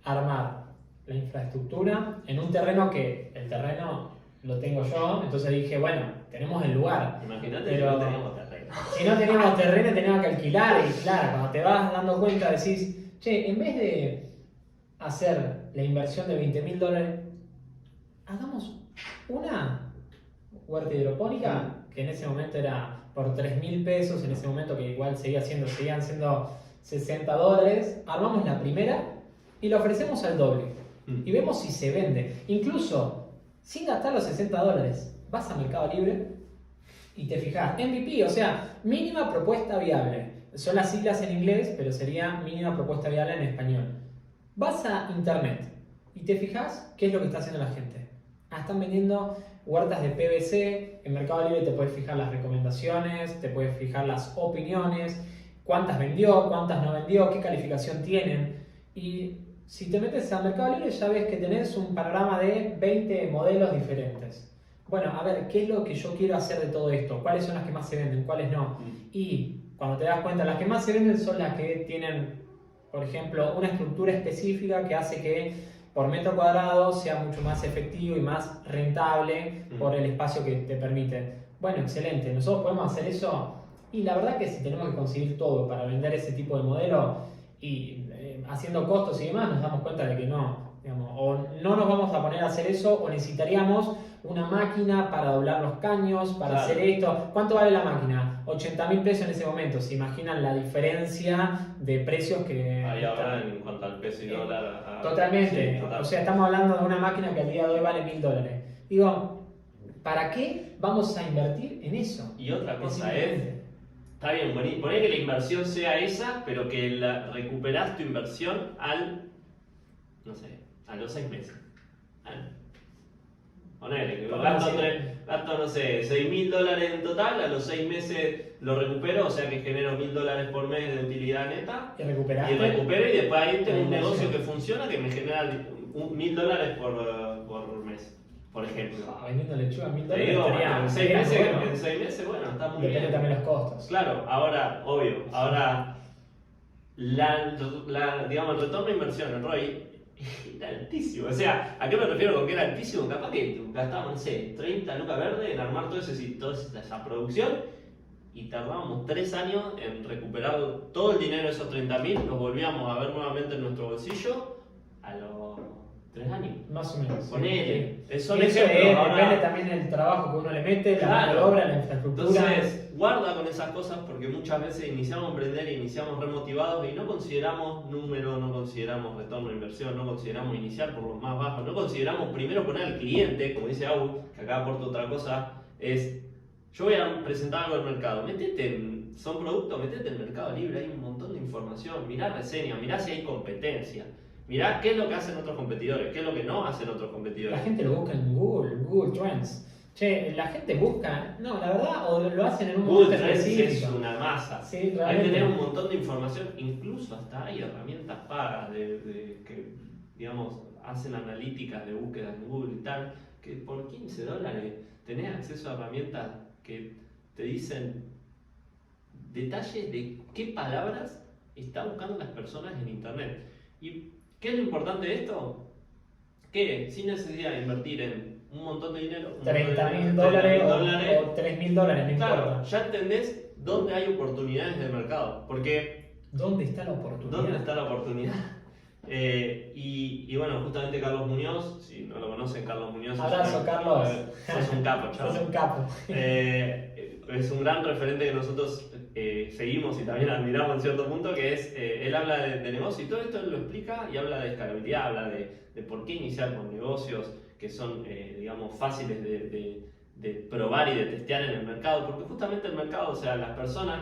armar la infraestructura en un terreno que el terreno lo tengo yo, entonces dije, bueno, tenemos el lugar. Imagínate Pero si no teníamos terreno. si no teníamos terreno, teníamos que alquilar, y claro, cuando te vas dando cuenta decís, che, en vez de hacer la inversión de $20.000, hagamos una huerta hidropónica, que en ese momento era por $3.000, en ese momento que igual seguían siendo $60, armamos la primera y la ofrecemos al doble. Y vemos si se vende. Incluso, sin gastar los $60, vas a Mercado Libre y te fijas, MVP, o sea, mínima propuesta viable. Son las siglas en inglés, pero sería mínima propuesta viable en español. Vas a internet y te fijas qué es lo que está haciendo la gente. Están vendiendo huertas de PVC. En Mercado Libre te puedes fijar las recomendaciones, te puedes fijar las opiniones, cuántas vendió, cuántas no vendió, qué calificación tienen. Y si te metes a Mercado Libre ya ves que tenés un panorama de 20 modelos diferentes. Bueno, a ver, ¿qué es lo que yo quiero hacer de todo esto? ¿Cuáles son las que más se venden? ¿Cuáles no? Y cuando te das cuenta, las que más se venden son las que tienen, por ejemplo, una estructura específica que hace que por metro cuadrado sea mucho más efectivo y más rentable por el espacio que te permite. Bueno, excelente, nosotros podemos hacer eso y la verdad que si tenemos que conseguir todo para vender ese tipo de modelo y haciendo costos y demás, nos damos cuenta de que no, digamos, o no nos vamos a poner a hacer eso o necesitaríamos una máquina para doblar los caños, para hacer esto. ¿Cuánto vale la máquina? $80.000 en ese momento. ¿Se imaginan la diferencia de precios que ahí ahora en cuanto al peso y dólar? Totalmente. Sí, total. O sea, estamos hablando de una máquina que al día de hoy vale $1.000. Digo, ¿para qué vamos a invertir en eso? Y otra cosa es, está bien, poner que la inversión sea esa, pero que recuperás tu inversión no sé, a los 6 meses. Ponele, que gasto, no sé, $6.000 en total, a los 6 meses lo recupero, o sea que genero $1.000 por mes de utilidad neta. Y recuperaste. Y recupero y después ahí tengo un negocio que funciona que me genera $1.000 por mes, por ejemplo. Vendiendo lechuga $1.000. Te digo, bueno, en 6 meses, bueno, está muy bien. Depende también los costos. Claro, ahora, obvio, digamos, el retorno de inversión, el ROI, era altísimo. O sea, ¿a qué me refiero con que era altísimo? Capaz que gastábamos, no sé, 30 lucas verdes en armar toda esa producción y tardábamos 3 años en recuperar todo el dinero de esos 30.000, nos volvíamos a ver nuevamente en nuestro bolsillo a los 3 años. Más o menos. Ponele. Sí. Son ejemplos. Depende también del trabajo que uno le mete, la mano de obra, la infraestructura. Entonces, guarda con esas cosas porque muchas veces iniciamos a emprender e iniciamos remotivados y no consideramos número, no consideramos retorno de inversión, no consideramos iniciar por los más bajos, no consideramos primero poner al cliente, como dice Agus, que acá aporta otra cosa, es yo voy a presentar algo al mercado, son productos, metete en Mercado Libre, hay un montón de información, mirá reseñas, mirá si hay competencia. Mirá qué es lo que hacen otros competidores, qué es lo que no hacen otros competidores. La gente lo busca en Google Trends. Che, la gente busca, no, la verdad, o lo hacen en un Google momento Trends específico. es una masa. Sí, hay que realmente. tener un montón de información, incluso hasta hay herramientas pagas que, digamos, hacen analíticas de búsqueda en Google y tal, que por $15 tenés acceso a herramientas que te dicen detalles de qué palabras están buscando las personas en internet. ¿Y qué es lo importante de esto? Que sin necesidad de invertir en un montón de dinero, $30.000 o $3.000, no claro, importa. ya entendés dónde hay oportunidades de mercado. Porque ¿Dónde está la oportunidad? ¿dónde está la oportunidad? Y bueno, justamente Carlos Muñoz, si no lo conocen, Carlos Muñoz. Abrazo, Carlos. Sos un capo, chaval. Sos un capo. Es un gran referente que nosotros seguimos y también admiramos en cierto punto, que es, él habla de negocio y todo esto él lo explica y habla de escalabilidad, habla de por qué iniciar con negocios que son, digamos, fáciles de probar y de testear en el mercado, porque justamente el mercado, o sea, las personas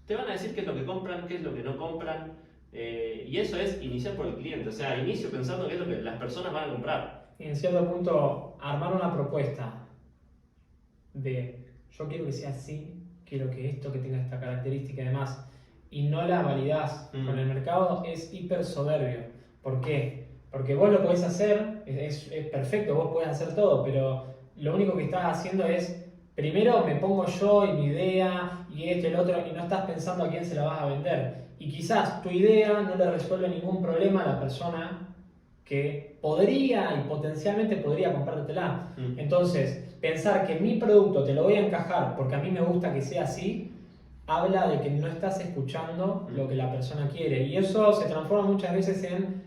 te van a decir qué es lo que compran, qué es lo que no compran, y eso es iniciar por el cliente, o sea, inicio pensando qué es lo que las personas van a comprar. Y en cierto punto, armar una propuesta de yo quiero que sea así, quiero que esto que tenga esta característica y demás, y no la validás con el mercado, es hiper soberbio. ¿Por qué? Porque vos lo podés hacer, es perfecto, vos podés hacer todo, pero lo único que estás haciendo es, primero me pongo yo y mi idea y esto y el otro, y no estás pensando a quién se la vas a vender. Y quizás tu idea no le resuelve ningún problema a la persona que podría y potencialmente podría comprártela. Entonces, pensar que mi producto te lo voy a encajar porque a mí me gusta que sea así, habla de que no estás escuchando lo que la persona quiere. Y eso se transforma muchas veces en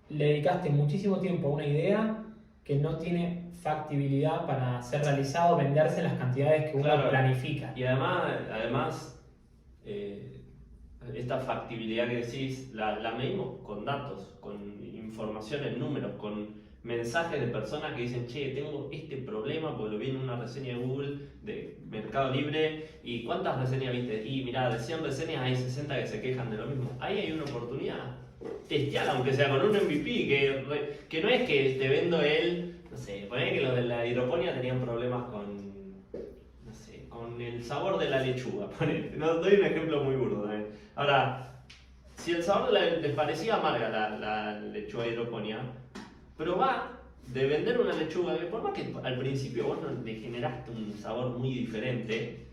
le dedicaste muchísimo tiempo a una idea que no tiene factibilidad para ser realizado, venderse en las cantidades que uno planifica. Y además esta factibilidad que decís, la medimos con datos, con información en números, con mensajes de personas que dicen, che, tengo este problema porque lo vi en una reseña de Google, de Mercado Libre, y ¿cuántas reseñas viste? Y mirá, de 100 reseñas hay 60 que se quejan de lo mismo. Ahí hay una oportunidad. Testear, aunque sea con un MVP, que no es que te vendo no sé, poné que los de la hidroponía tenían problemas no sé, con el sabor de la lechuga, no, doy un ejemplo muy burdo. Ahora, si el sabor les parecía amarga la lechuga de hidroponía, probá de vender una lechuga que por más que al principio vos no le generaste un sabor muy diferente,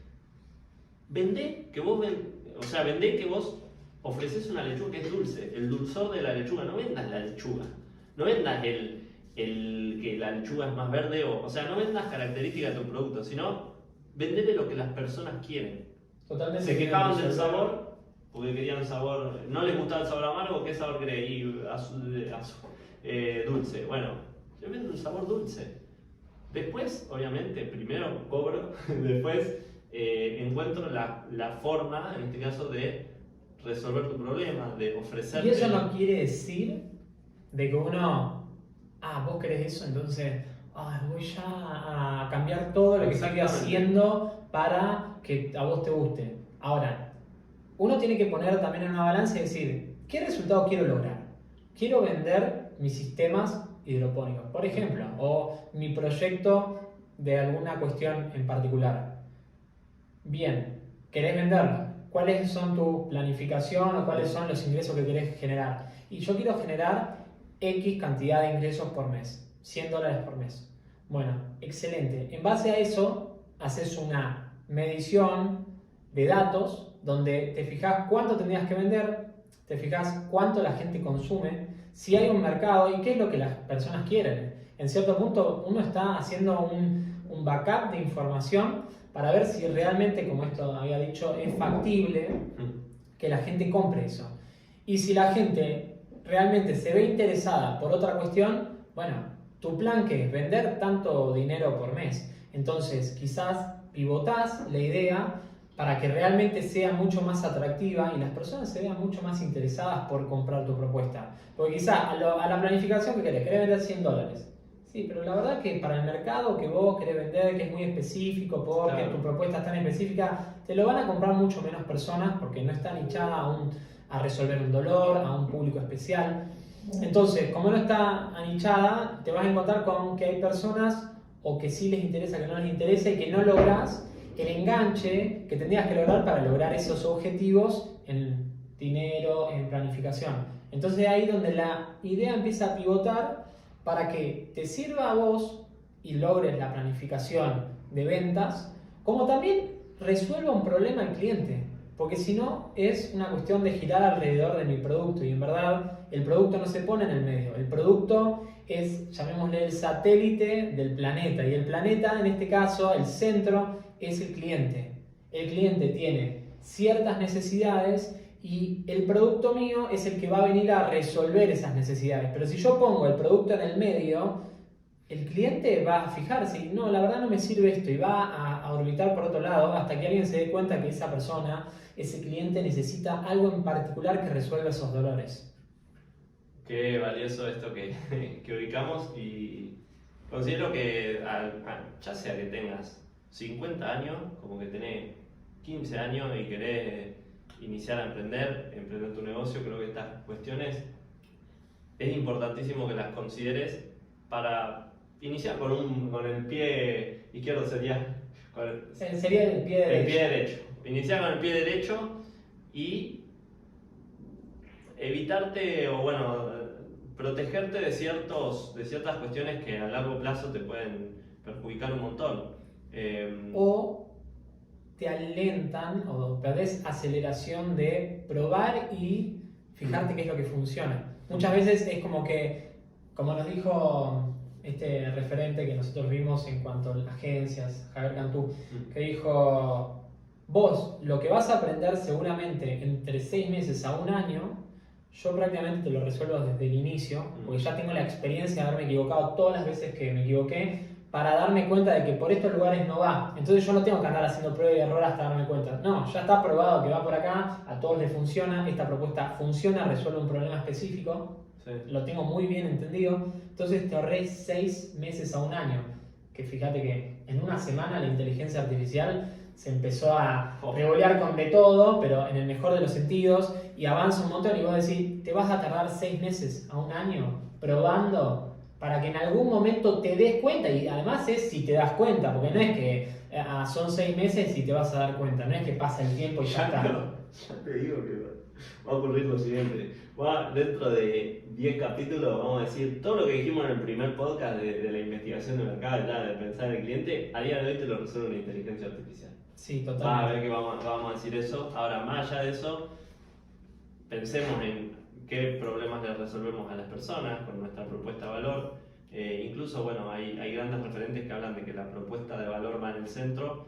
vendé que vos ofreces una lechuga que es dulce, el dulzor de la lechuga, no vendas la lechuga, no vendas el que la lechuga es más verde, o sea, no vendas características de tu producto, sino vendele lo que las personas quieren. Totalmente. Se quejaban del sabor, porque querían sabor, no les gustaba el sabor amargo, ¿qué sabor querés? Y dulce, bueno, yo vendo un sabor dulce. Después, obviamente, primero cobro, después encuentro la forma, en este caso, de resolver tu problema, de ofrecerte. Y eso no quiere decir de que uno, vos querés eso, entonces voy ya a cambiar todo lo que estoy haciendo para que a vos te guste. Ahora, uno tiene que poner también en una balanza y decir, ¿qué resultado quiero lograr? Quiero vender mis sistemas hidropónicos, por ejemplo, o mi proyecto de alguna cuestión en particular. Bien, ¿querés venderlo? ¿Cuáles son tu planificación o cuáles son los ingresos que querés generar? Y yo quiero generar X cantidad de ingresos por mes, $100 por mes. Bueno, excelente. En base a eso, haces una medición de datos donde te fijas cuánto tendrías que vender, te fijas cuánto la gente consume, si hay un mercado y qué es lo que las personas quieren. En cierto punto, uno está haciendo un backup de información para ver si realmente, como esto había dicho, es factible que la gente compre eso. Y si la gente realmente se ve interesada por otra cuestión, bueno, tu plan que es vender tanto dinero por mes. Entonces, quizás pivotás la idea para que realmente sea mucho más atractiva y las personas se vean mucho más interesadas por comprar tu propuesta. Porque quizás a la planificación que querés vender $100. Sí, pero la verdad que para el mercado que vos querés vender, que es muy específico, porque tu propuesta es tan específica, te lo van a comprar mucho menos personas porque no está nichada a resolver un dolor, a un público especial. Entonces, como no está anichada, te vas a encontrar con que hay personas o que sí les interesa, que no les interesa y que no logras el enganche que tendrías que lograr para lograr esos objetivos en dinero, en planificación. Entonces ahí donde la idea empieza a pivotar para que te sirva a vos y logres la planificación de ventas, como también resuelva un problema al cliente. Porque si no, es una cuestión de girar alrededor de mi producto. Y en verdad, el producto no se pone en el medio. El producto es, llamémosle, el satélite del planeta. Y el planeta, en este caso, el centro, es el cliente. El cliente tiene ciertas necesidades y el producto mío es el que va a venir a resolver esas necesidades. Pero si yo pongo el producto en el medio, el cliente va a fijarse y no, la verdad no me sirve esto, y va a orbitar por otro lado hasta que alguien se dé cuenta que esa persona, ese cliente, necesita algo en particular que resuelva esos dolores. Qué valioso esto que ubicamos, y considero que ya sea que tengas 50 años, como que tenés 15 años y querés iniciar a emprender tu negocio, creo que estas cuestiones es importantísimo que las consideres para iniciar con el pie izquierdo, sería el pie derecho. El pie derecho. Iniciar con el pie derecho y evitarte protegerte de ciertas cuestiones que a largo plazo te pueden perjudicar un montón. O te alentan o perdés aceleración de probar y fijarte qué es lo que funciona. Muchas veces es como que como nos dijo este referente que nosotros vimos en cuanto a agencias, Javier Cantú, que dijo, vos lo que vas a aprender seguramente entre 6 meses a un año, yo prácticamente te lo resuelvo desde el inicio, porque ya tengo la experiencia de haberme equivocado todas las veces que me equivoqué, para darme cuenta de que por estos lugares no va. Entonces yo no tengo que andar haciendo prueba y error hasta darme cuenta. No, ya está probado que va por acá, a todos les funciona, esta propuesta funciona, resuelve un problema específico, sí. Lo tengo muy bien entendido. Entonces te ahorré 6 meses a un año. Que fíjate que en una semana la inteligencia artificial se empezó a revolear con de todo, pero en el mejor de los sentidos, y avanza un montón y vos decís, te vas a tardar 6 meses a un año probando para que en algún momento te des cuenta, y además es si te das cuenta, porque no es que son 6 meses y te vas a dar cuenta, no es que pasa el tiempo y ya está. Ya te digo que va a ocurrir lo siguiente. Dentro de 10 capítulos vamos a decir todo lo que dijimos en el primer podcast de la investigación de mercado, de pensar en el cliente, a día de hoy te lo resuelve una inteligencia artificial. Sí, totalmente. Va a ver que vamos a decir eso. Ahora, más allá de eso, pensemos en qué problemas le resolvemos a las personas con nuestra propuesta de valor. Incluso, bueno, hay grandes referentes que hablan de que la propuesta de valor va en el centro.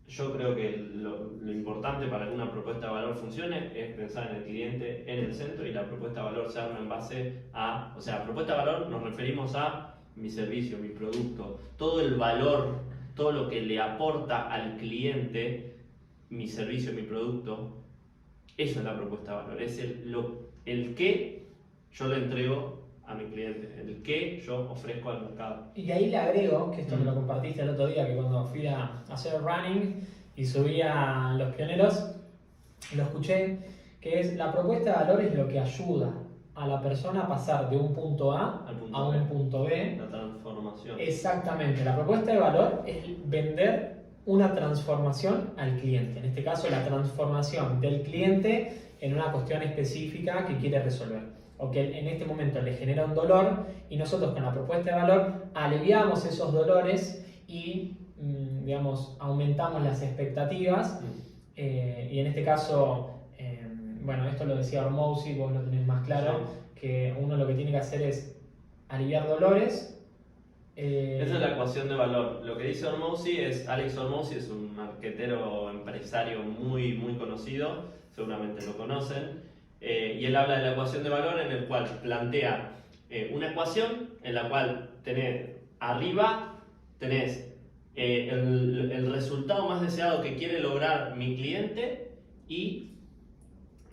Yo creo que lo importante para que una propuesta de valor funcione es pensar en el cliente en el centro, y la propuesta de valor se arma en base a, o sea, propuesta de valor nos referimos a mi servicio, mi producto, todo el valor, todo lo que le aporta al cliente mi servicio, mi producto. Eso es la propuesta de valor, es el que yo le entrego a mi cliente, el que yo ofrezco al mercado. Y ahí le agrego, que esto me lo compartiste el otro día, que cuando fui a hacer running y subí a Los Pioneros, lo escuché, que es la propuesta de valor es lo que ayuda a la persona a pasar de un punto A a un punto B. La transformación. Exactamente, la propuesta de valor es vender una transformación al cliente, en este caso la transformación del cliente en una cuestión específica que quiere resolver, o que en este momento le genera un dolor, y nosotros con la propuesta de valor aliviamos esos dolores y digamos, aumentamos las expectativas. Y en este caso, bueno, esto lo decía Hormozzi, vos lo tenés más claro, sí, que uno lo que tiene que hacer es aliviar dolores. Esa es la ecuación de valor. Lo que dice Hormozzi Alex Hormozzi es un marquetero empresario muy, muy conocido, seguramente lo conocen, y él habla de la ecuación de valor, en el cual plantea una ecuación en la cual arriba tenés el resultado más deseado que quiere lograr mi cliente y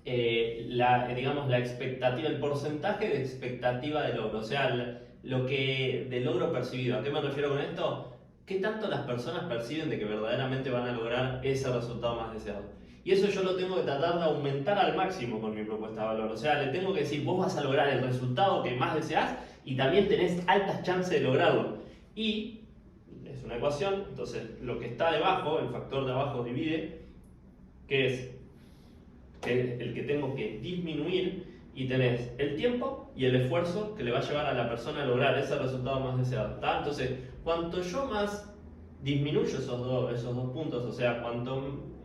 digamos, la expectativa, el porcentaje de expectativa de logro, o sea, de logro percibido. ¿A qué me refiero con esto? ¿Qué tanto las personas perciben de que verdaderamente van a lograr ese resultado más deseado? Y eso yo lo tengo que tratar de aumentar al máximo con mi propuesta de valor. O sea, le tengo que decir, vos vas a lograr el resultado que más deseás y también tenés altas chances de lograrlo. Y es una ecuación, entonces lo que está debajo, el factor de abajo divide, que es el que tengo que disminuir, y tenés el tiempo y el esfuerzo que le va a llevar a la persona a lograr ese resultado más deseado, ¿tá? Entonces, cuanto yo más disminuyo esos dos puntos, o sea,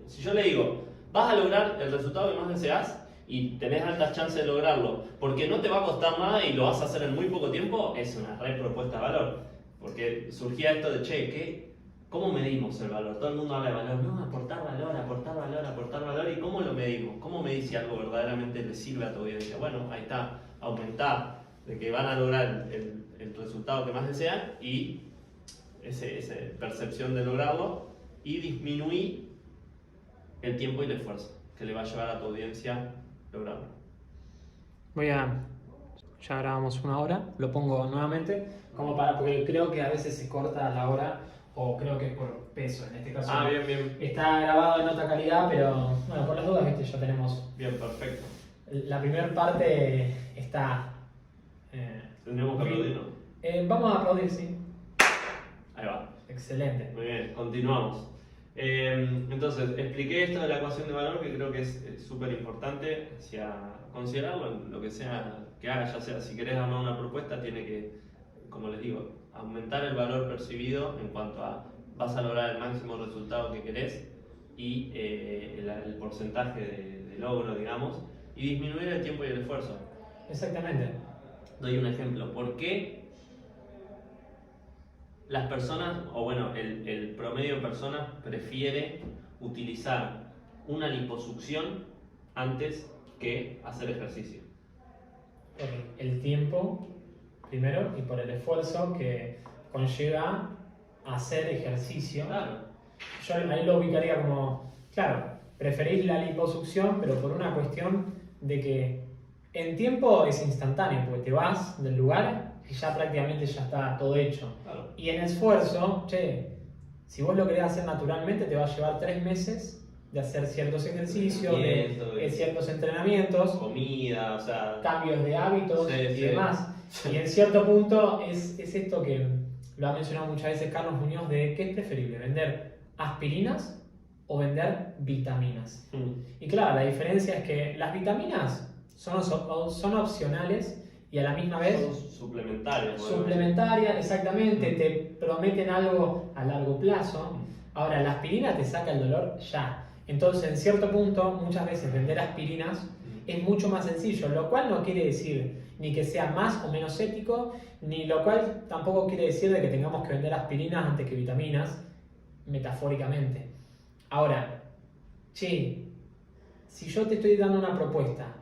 si yo le digo, vas a lograr el resultado que más deseas y tenés altas chances de lograrlo, porque no te va a costar nada y lo vas a hacer en muy poco tiempo, es una re propuesta de valor. Porque surgía esto de, ¿cómo medimos el valor? Todo el mundo habla de valor, no, aportar valor, ¿y cómo lo medimos? ¿Cómo medís si algo verdaderamente le sirve a tu audiencia? Bueno, ahí está, aumentar de que van a lograr el resultado que más desean y esa percepción de lograrlo, y disminuir el tiempo y el esfuerzo que le va a llevar a tu audiencia lograrlo. Ya grabamos 1 hora, lo pongo nuevamente, porque creo que a veces se corta la hora, o creo que es por peso, en este caso. Bien. Está grabado en otra calidad, pero bueno, por las dudas, ¿viste? Ya tenemos. Bien, perfecto. La primera parte está. ¿Tendremos que aplaudir, no? Vamos a aplaudir, sí. Ahí va. Excelente. Muy bien, continuamos. Entonces, expliqué esto de la ecuación de valor, que creo que es súper importante considerarlo en lo que sea que hagas, ya sea si querés armar una propuesta, tiene que, como les digo, aumentar el valor percibido en cuanto a vas a lograr el máximo resultado que querés y el porcentaje de logro, digamos, y disminuir el tiempo y el esfuerzo. Exactamente. Doy un ejemplo. ¿Por qué las personas, o bueno, el promedio de personas prefiere utilizar una liposucción antes que hacer ejercicio? Por el tiempo, primero, y por el esfuerzo que conlleva hacer ejercicio. Claro. Yo ahí lo ubicaría como, claro, preferís la liposucción, pero por una cuestión de que en tiempo es instantáneo, porque te vas del lugar y ya prácticamente ya está todo hecho. Claro. Y en esfuerzo, che, si vos lo querés hacer naturalmente, te va a llevar 3 meses de hacer ciertos ejercicios, de ciertos entrenamientos, comida, o sea, cambios de hábitos sí, y sí. demás. Y en cierto punto es esto que lo ha mencionado muchas veces Carlos Muñoz, de qué es preferible, vender aspirinas o vender vitaminas. Y claro, la diferencia es que las vitaminas son opcionales y a la misma vez son suplementarias. suplementarias, exactamente, te prometen algo a largo plazo. Ahora, la aspirina te saca el dolor ya. Entonces, en cierto punto, muchas veces vender aspirinas es mucho más sencillo, lo cual no quiere decir ni que sea más o menos ético, ni lo cual tampoco quiere decir de que tengamos que vender aspirinas antes que vitaminas, metafóricamente. Ahora, che, si yo te estoy dando una propuesta,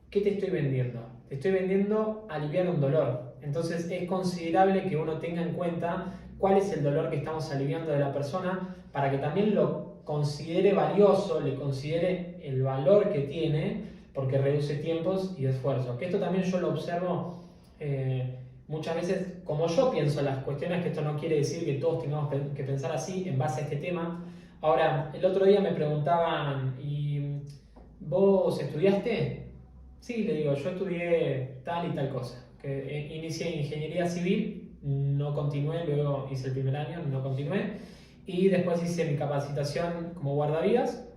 ¿qué te estoy vendiendo? Te estoy vendiendo aliviar un dolor. Entonces es considerable que uno tenga en cuenta cuál es el dolor que estamos aliviando de la persona para que también lo considere valioso, le considere el valor que tiene, porque reduce tiempos y esfuerzos. Que esto también yo lo observo muchas veces, como yo pienso las cuestiones, que esto no quiere decir que todos tengamos que pensar así en base a este tema. Ahora, el otro día me preguntaban, ¿y vos estudiaste? Sí, le digo, yo estudié tal y tal cosa. Que inicié ingeniería civil, no continué, luego hice el primer año, no continué. Y después hice mi capacitación como guardavidas,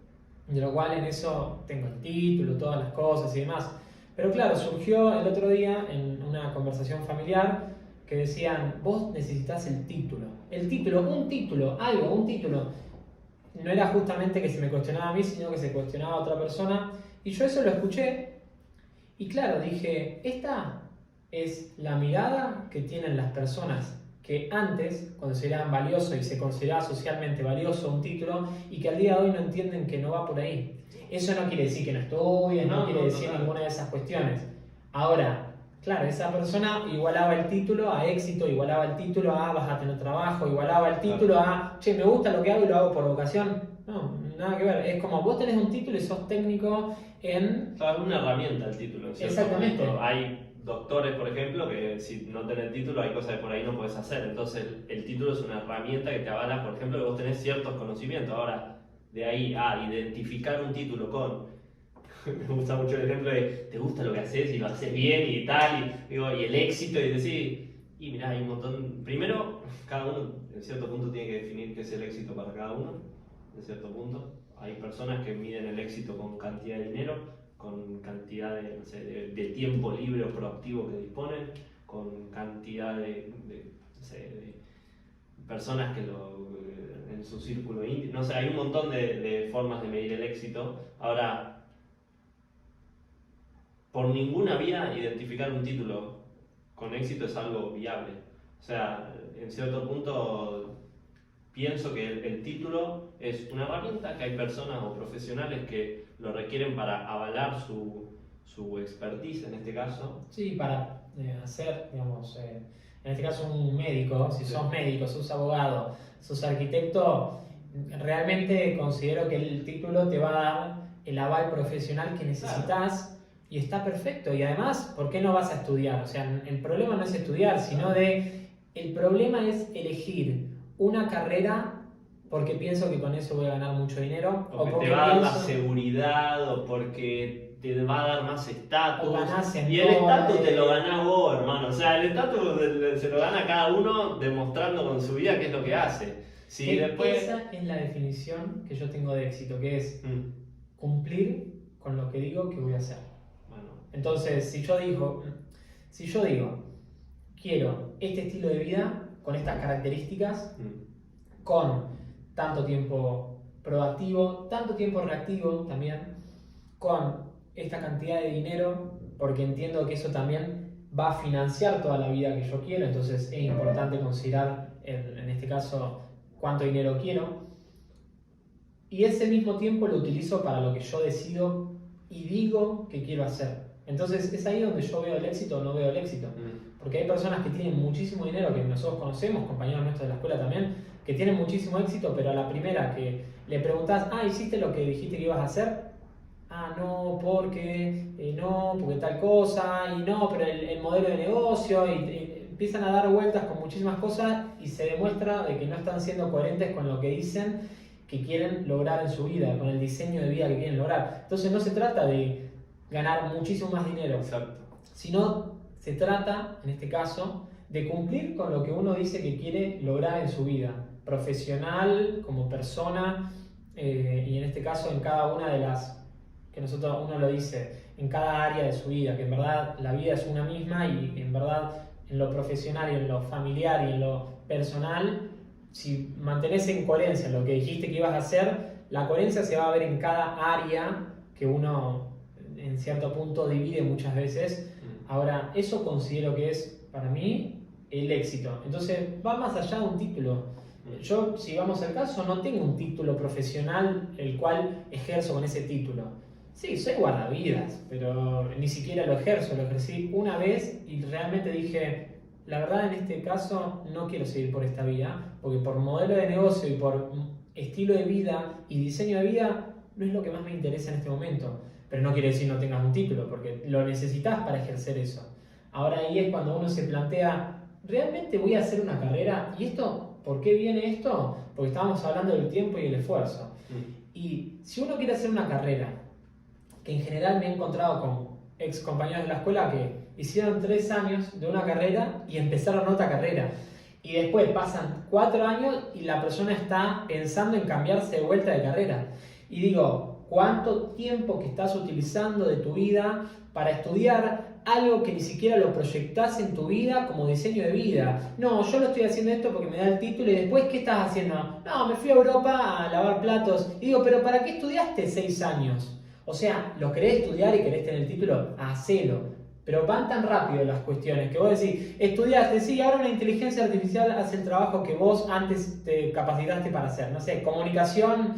de lo cual en eso tengo el título, todas las cosas y demás. Pero claro, surgió el otro día en una conversación familiar que decían, vos necesitas el título. El título, un título, algo, un título. No era justamente que se me cuestionaba a mí, sino que se cuestionaba a otra persona. Y yo eso lo escuché y claro, dije, esta es la mirada que tienen las personas que antes consideraban valioso y se consideraba socialmente valioso un título y que al día de hoy no entienden que no va por ahí. Eso no quiere decir que no estudien, no quiere decir ninguna de esas cuestiones. Ahora, claro, esa persona igualaba el título a éxito, igualaba el título a vas a tener trabajo, igualaba el título a che, me gusta lo que hago y lo hago por vocación. No, nada que ver. Es como vos tenés un título y sos técnico en... O sea, es una herramienta el título. Exactamente. Hay doctores, por ejemplo, que si no tenés título hay cosas que por ahí no puedes hacer. Entonces el título es una herramienta que te avala, por ejemplo, que vos tenés ciertos conocimientos. Ahora, de ahí a identificar un título con... Me gusta mucho el ejemplo de te gusta lo que haces y lo haces bien y tal, y el éxito, y decir, y mirá, hay un montón. Primero, cada uno en cierto punto tiene que definir qué es el éxito para cada uno, en cierto punto. Hay personas que miden el éxito con cantidad de dinero, con cantidad de, no sé, de tiempo libre o proactivo que disponen, con cantidad de personas que en su círculo íntimo. No sé, hay un montón de formas de medir el éxito. Ahora, por ninguna vía identificar un título con éxito es algo viable. O sea, en cierto punto pienso que el título es una herramienta, que hay personas o profesionales que lo requieren para avalar su expertise en este caso. Sí, para hacer, digamos, en este caso un médico, si sos médico, sos abogado, sos arquitecto, realmente considero que el título te va a dar el aval profesional que necesitas. Claro. Y está perfecto. Y además, ¿por qué no vas a estudiar? O sea, el problema no es estudiar, sino el problema es elegir una carrera porque pienso que con eso voy a ganar mucho dinero. O porque te va a dar más seguridad, o porque te va a dar más estatus. Y el estatus te lo ganás vos, hermano. O sea, el estatus se lo gana cada uno demostrando con su vida qué es lo que hace. Si después... Esa es la definición que yo tengo de éxito, que es cumplir con lo que digo que voy a hacer. Entonces, si yo digo, quiero este estilo de vida con estas características, con tanto tiempo proactivo, tanto tiempo reactivo también, con esta cantidad de dinero, porque entiendo que eso también va a financiar toda la vida que yo quiero, entonces es importante considerar, en este caso, cuánto dinero quiero. Y ese mismo tiempo lo utilizo para lo que yo decido y digo que quiero hacer. Entonces es ahí donde yo veo el éxito o no veo el éxito. Porque hay personas que tienen muchísimo dinero, que nosotros conocemos, compañeros nuestros de la escuela también, que tienen muchísimo éxito, pero a la primera que le preguntás, ¿hiciste lo que dijiste que ibas a hacer? No, porque tal cosa, y no, pero el modelo de negocio, y empiezan a dar vueltas con muchísimas cosas y se demuestra de que no están siendo coherentes con lo que dicen que quieren lograr en su vida, con el diseño de vida que quieren lograr. Entonces no se trata de ganar muchísimo más dinero, Exacto. sino se trata, en este caso, de cumplir con lo que uno dice que quiere lograr en su vida, profesional, como persona, y en este caso en cada una de las que uno lo dice, en cada área de su vida, que en verdad la vida es una misma y en verdad en lo profesional y en lo familiar y en lo personal, si mantenés en coherencia lo que dijiste que ibas a hacer, la coherencia se va a ver en cada área que uno en cierto punto divide muchas veces. Ahora, eso considero que es para mí el éxito. Entonces va más allá de un título. Yo, si vamos al caso, no tengo un título profesional el cual ejerzo con ese título. Sí, soy guardavidas, pero ni siquiera lo ejerzo, lo ejercí una vez y realmente dije, la verdad en este caso no quiero seguir por esta vía, porque por modelo de negocio y por estilo de vida y diseño de vida no es lo que más me interesa en este momento. Pero no quiere decir no tengas un título, porque lo necesitas para ejercer eso. Ahora ahí es cuando uno se plantea, ¿realmente voy a hacer una carrera? ¿Y esto, por qué viene esto? Porque estábamos hablando del tiempo y el esfuerzo. Y si uno quiere hacer una carrera, que en general me he encontrado con ex compañeros de la escuela que hicieron 3 años de una carrera y empezaron otra carrera. Y después pasan 4 años y la persona está pensando en cambiarse de vuelta de carrera. Y digo, ¿cuánto tiempo que estás utilizando de tu vida para estudiar algo que ni siquiera lo proyectás en tu vida como diseño de vida? No, yo lo estoy haciendo esto porque me da el título y después, ¿qué estás haciendo? No, me fui a Europa a lavar platos. Y digo, ¿pero para qué estudiaste 6 años? O sea, lo querés estudiar y querés tener el título, hacelo. Pero van tan rápido las cuestiones que vos decís, estudiaste, sí, ahora una inteligencia artificial hace el trabajo que vos antes te capacitaste para hacer. No sé, comunicación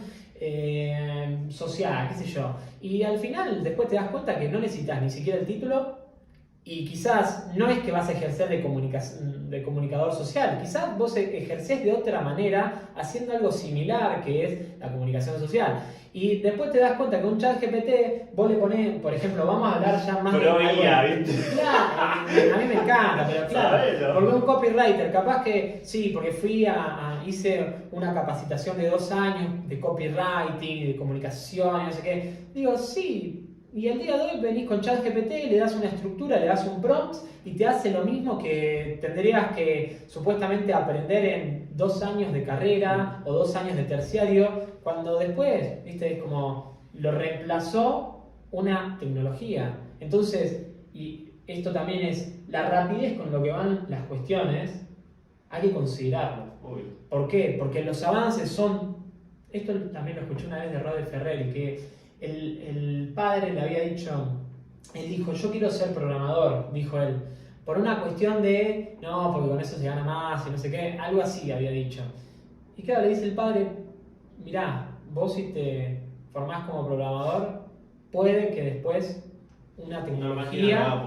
social, qué sé yo. Y al final después te das cuenta que no necesitas ni siquiera el título y quizás no es que vas a ejercer de comunicador social, quizás vos ejercés de otra manera haciendo algo similar que es la comunicación social. Y después te das cuenta que un chat GPT, vos le ponés, por ejemplo, vamos a hablar ya más pero de... ¿viste? Claro, a mí me encanta, pero claro, porque un copywriter, capaz que sí, porque hice una capacitación de 2 años de copywriting, de comunicación, no sé qué. Digo, sí, y el día de hoy venís con ChatGPT, le das una estructura, le das un prompt y te hace lo mismo que tendrías que supuestamente aprender en 2 años de carrera o 2 años de terciario, cuando después, viste, es como lo reemplazó una tecnología. Entonces, y esto también es la rapidez con lo que van las cuestiones, hay que considerarlo. Uy. ¿Por qué? Porque los avances son, esto también lo escuché una vez de Rode Ferreri, que el padre le había dicho, él dijo, yo quiero ser programador, dijo él, por una cuestión de, no, porque con eso se gana más y no sé qué, algo así había dicho. Y claro, le dice el padre, mirá, vos si te formás como programador, puede que después una tecnología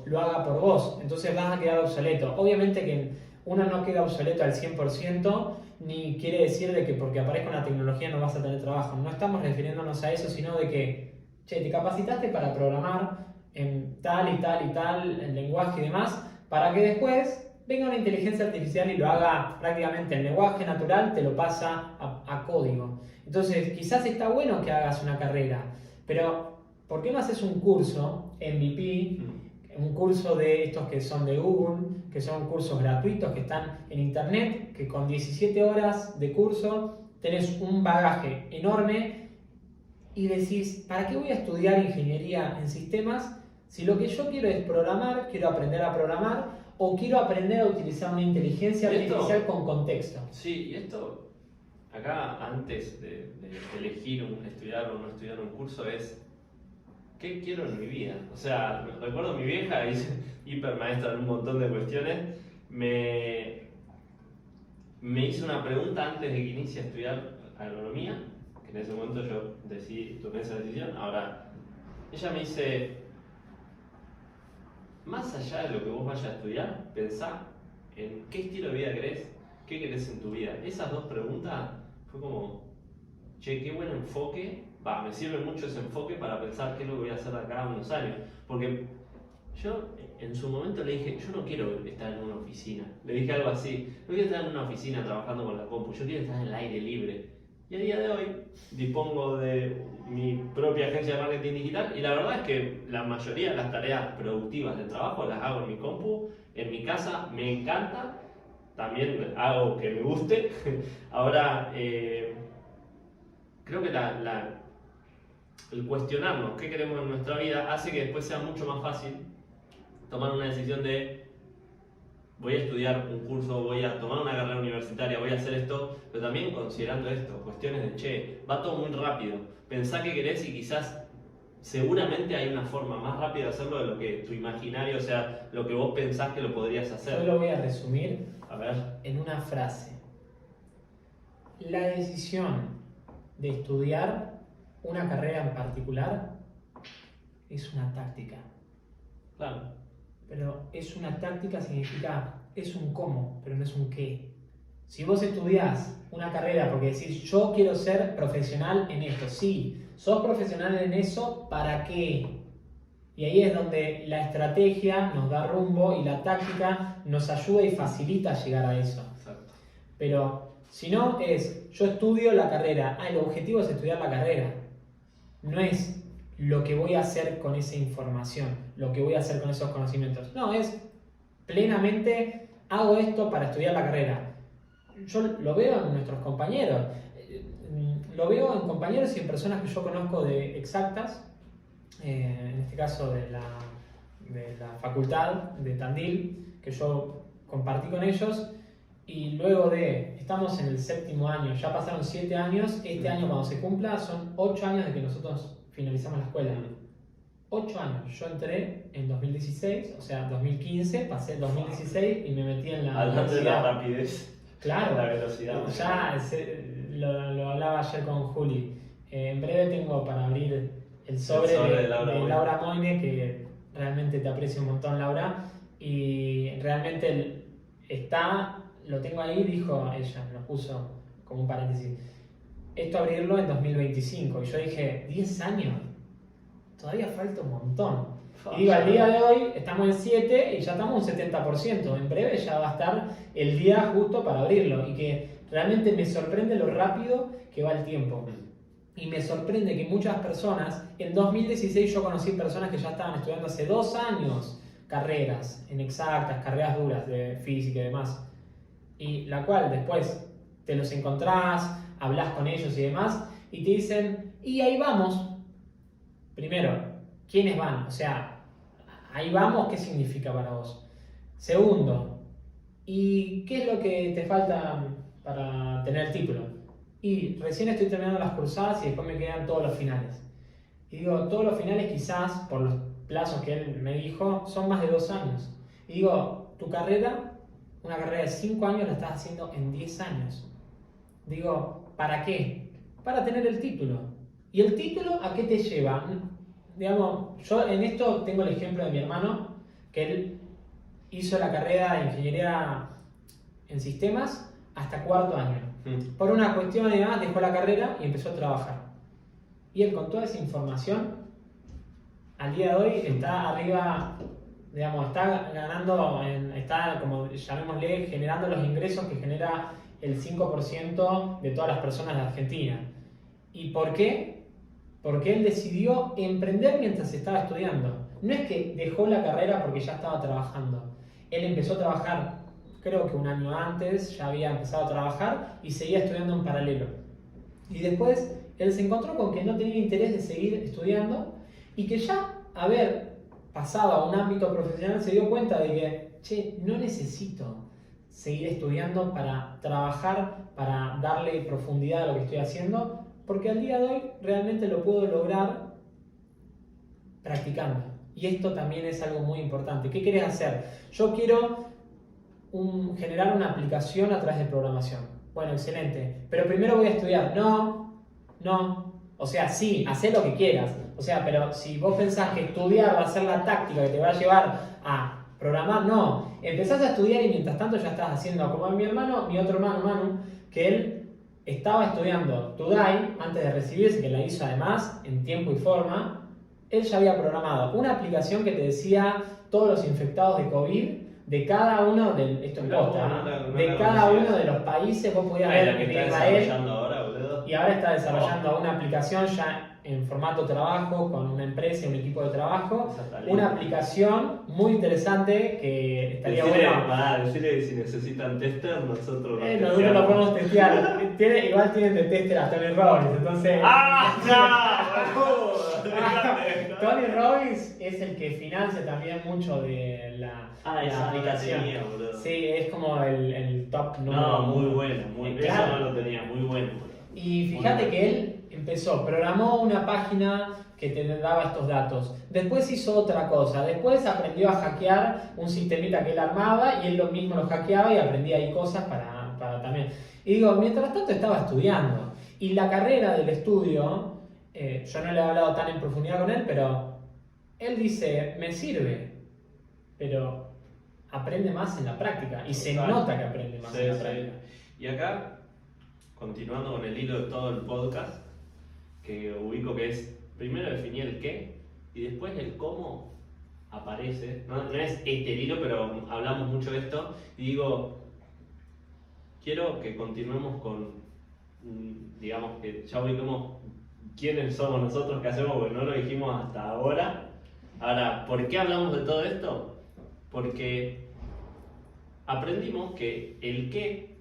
lo haga por vos, entonces vas a quedar obsoleto. Obviamente que uno no queda obsoleto al 100%, ni quiere decir de que porque aparezca una tecnología no vas a tener trabajo. No estamos refiriéndonos a eso, sino de que, che, te capacitaste para programar en tal y tal y tal, el lenguaje y demás, para que después venga una inteligencia artificial y lo haga prácticamente en lenguaje natural, te lo pasa a código. Entonces, quizás está bueno que hagas una carrera, pero ¿por qué no haces un curso MVP? Un curso de estos que son de Google, que son cursos gratuitos que están en internet, que con 17 horas de curso tenés un bagaje enorme y decís, ¿para qué voy a estudiar ingeniería en sistemas si lo que yo quiero es programar, quiero aprender a programar o quiero aprender a utilizar una inteligencia artificial con contexto? Sí, y esto, acá antes de elegir estudiar o no estudiar un curso es ¿qué quiero en mi vida? O sea, recuerdo mi vieja, hiper maestra en un montón de cuestiones, me hizo una pregunta antes de que inicie a estudiar agronomía, que en ese momento yo tomé esa decisión. Ahora, ella me dice, más allá de lo que vos vayas a estudiar, pensá en qué estilo de vida querés, qué querés en tu vida. Esas dos preguntas fue como, che, qué buen enfoque. Me sirve mucho ese enfoque para pensar qué es lo que voy a hacer de acá a unos años. Porque yo en su momento le dije, yo no quiero estar en una oficina. Le dije algo así, no quiero estar en una oficina trabajando con la compu, yo quiero estar en el aire libre. Y a día de hoy dispongo de mi propia agencia de marketing digital y la verdad es que la mayoría de las tareas productivas del trabajo las hago en mi compu, en mi casa, me encanta, también hago que me guste. Ahora, creo que el cuestionarnos qué queremos en nuestra vida hace que después sea mucho más fácil tomar una decisión de voy a estudiar un curso, voy a tomar una carrera universitaria, voy a hacer esto, pero también considerando esto, cuestiones de che, va todo muy rápido, pensá qué querés y quizás seguramente hay una forma más rápida de hacerlo de lo que tu imaginario, o sea, lo que vos pensás que lo podrías hacer. Yo lo voy a resumir A ver. en una frase. La decisión de estudiar una carrera en particular es una táctica. Claro. Pero es una táctica significa, es un cómo, pero no es un qué. Si vos estudiás una carrera porque decís, yo quiero ser profesional en esto, sí, sos profesional en eso, ¿para qué? Y ahí es donde la estrategia nos da rumbo y la táctica nos ayuda y facilita llegar a eso. Exacto. Pero si no es, yo estudio la carrera, el objetivo es estudiar la carrera, no es lo que voy a hacer con esa información, lo que voy a hacer con esos conocimientos. No, es plenamente, hago esto para estudiar la carrera. Yo lo veo en nuestros compañeros, lo veo en compañeros y en personas que yo conozco de exactas, en este caso de la facultad de Tandil, que yo compartí con ellos, y luego estamos en el 7º año, ya pasaron 7 años, este año cuando se cumpla son 8 años de que nosotros finalizamos la escuela. 8 años, yo entré en 2016, o sea, 2015, pasé 2016 y me metí en la Hablando de la rapidez, claro, la velocidad. Ya lo hablaba ayer con Juli. En breve tengo para abrir el sobre de Laura Moine, que realmente te aprecio un montón, Laura, y realmente lo tengo ahí, dijo ella, nos puso como un paréntesis, esto abrirlo en 2025, y yo dije, 10 años, todavía falta un montón. Y digo, al día de hoy estamos en 7 y ya estamos un 70%, en breve ya va a estar el día justo para abrirlo, y que realmente me sorprende lo rápido que va el tiempo. Y me sorprende que muchas personas, en 2016 yo conocí personas que ya estaban estudiando hace 2 años carreras en exactas, carreras duras de física y demás, y la cual después te los encontrás, hablas con ellos y demás, y te dicen, y ahí vamos. Primero, ¿quiénes van? O sea, ahí vamos, ¿qué significa para vos? Segundo, ¿y qué es lo que te falta para tener el título? Y recién estoy terminando las cursadas y después me quedan todos los finales. Y digo, todos los finales quizás, por los plazos que él me dijo, son más de 2 años. Y digo, tu carrera, una carrera de 5 años, la estás haciendo en 10 años. Digo, ¿para qué? Para tener el título. ¿Y el título a qué te lleva? Digamos, yo en esto tengo el ejemplo de mi hermano, que él hizo la carrera de ingeniería en sistemas hasta 4º año. Por una cuestión de demás dejó la carrera y empezó a trabajar. Y él con toda esa información, al día de hoy está arriba, digamos, está ganando, está como llamémosle, generando los ingresos que genera el 5% de todas las personas de Argentina. ¿Y por qué? Porque él decidió emprender mientras estaba estudiando. No es que dejó la carrera porque ya estaba trabajando. Él empezó a trabajar, creo que un año antes, ya había empezado a trabajar y seguía estudiando en paralelo. Y después él se encontró con que no tenía interés de seguir estudiando y que ya haber pasado a un ámbito profesional se dio cuenta de que, che, no necesito seguir estudiando para trabajar, para darle profundidad a lo que estoy haciendo, porque al día de hoy realmente lo puedo lograr practicando. Y esto también es algo muy importante. ¿Qué querés hacer? Yo quiero generar una aplicación a través de programación. Bueno, excelente. Pero primero voy a estudiar. No. O sea, sí, hacé lo que quieras. O sea, pero si vos pensás que estudiar va a ser la táctica que te va a llevar a programar, no. Empezás a estudiar y mientras tanto ya estás haciendo, como mi otro hermano Manu, que él estaba estudiando Today antes de recibirse, que la hizo además en tiempo y forma. Él ya había programado una aplicación que te decía todos los infectados de COVID de cada uno de esto en posta, de cada uno de los países. Vos podías ver la que está desarrollando ahora, boludo. Y ahora está desarrollando una aplicación ya en formato trabajo con una empresa y un equipo de trabajo. Una aplicación muy interesante que estaría bueno. Decirle si necesitan tester, nosotros nosotros lo podemos testear. Igual tienen de tester a Tony Robbins, entonces. Tony Robbins es el que financia también mucho de la aplicación. Sí, es como el top número. No, muy bueno, claro. Eso no lo tenía, muy bueno. Y fíjate que él programó una página que te daba estos datos. Después hizo otra cosa. Después aprendió a hackear un sistemita que él armaba y él lo mismo lo hackeaba y aprendía ahí cosas para también. Y digo, mientras tanto estaba estudiando. Y la carrera del estudio, yo no le he hablado tan en profundidad con él, pero él dice, me sirve, pero aprende más en la práctica. Y se nota que aprende más en la práctica. Y acá, continuando con el hilo de todo el podcast, que ubico que es, primero definir el qué y después el cómo aparece. No es este hilo, pero hablamos mucho de esto. Y digo, quiero que continuemos con, digamos, que ya ubicamos quiénes somos nosotros, qué hacemos, porque no lo dijimos hasta ahora. Ahora, ¿por qué hablamos de todo esto? Porque aprendimos que el qué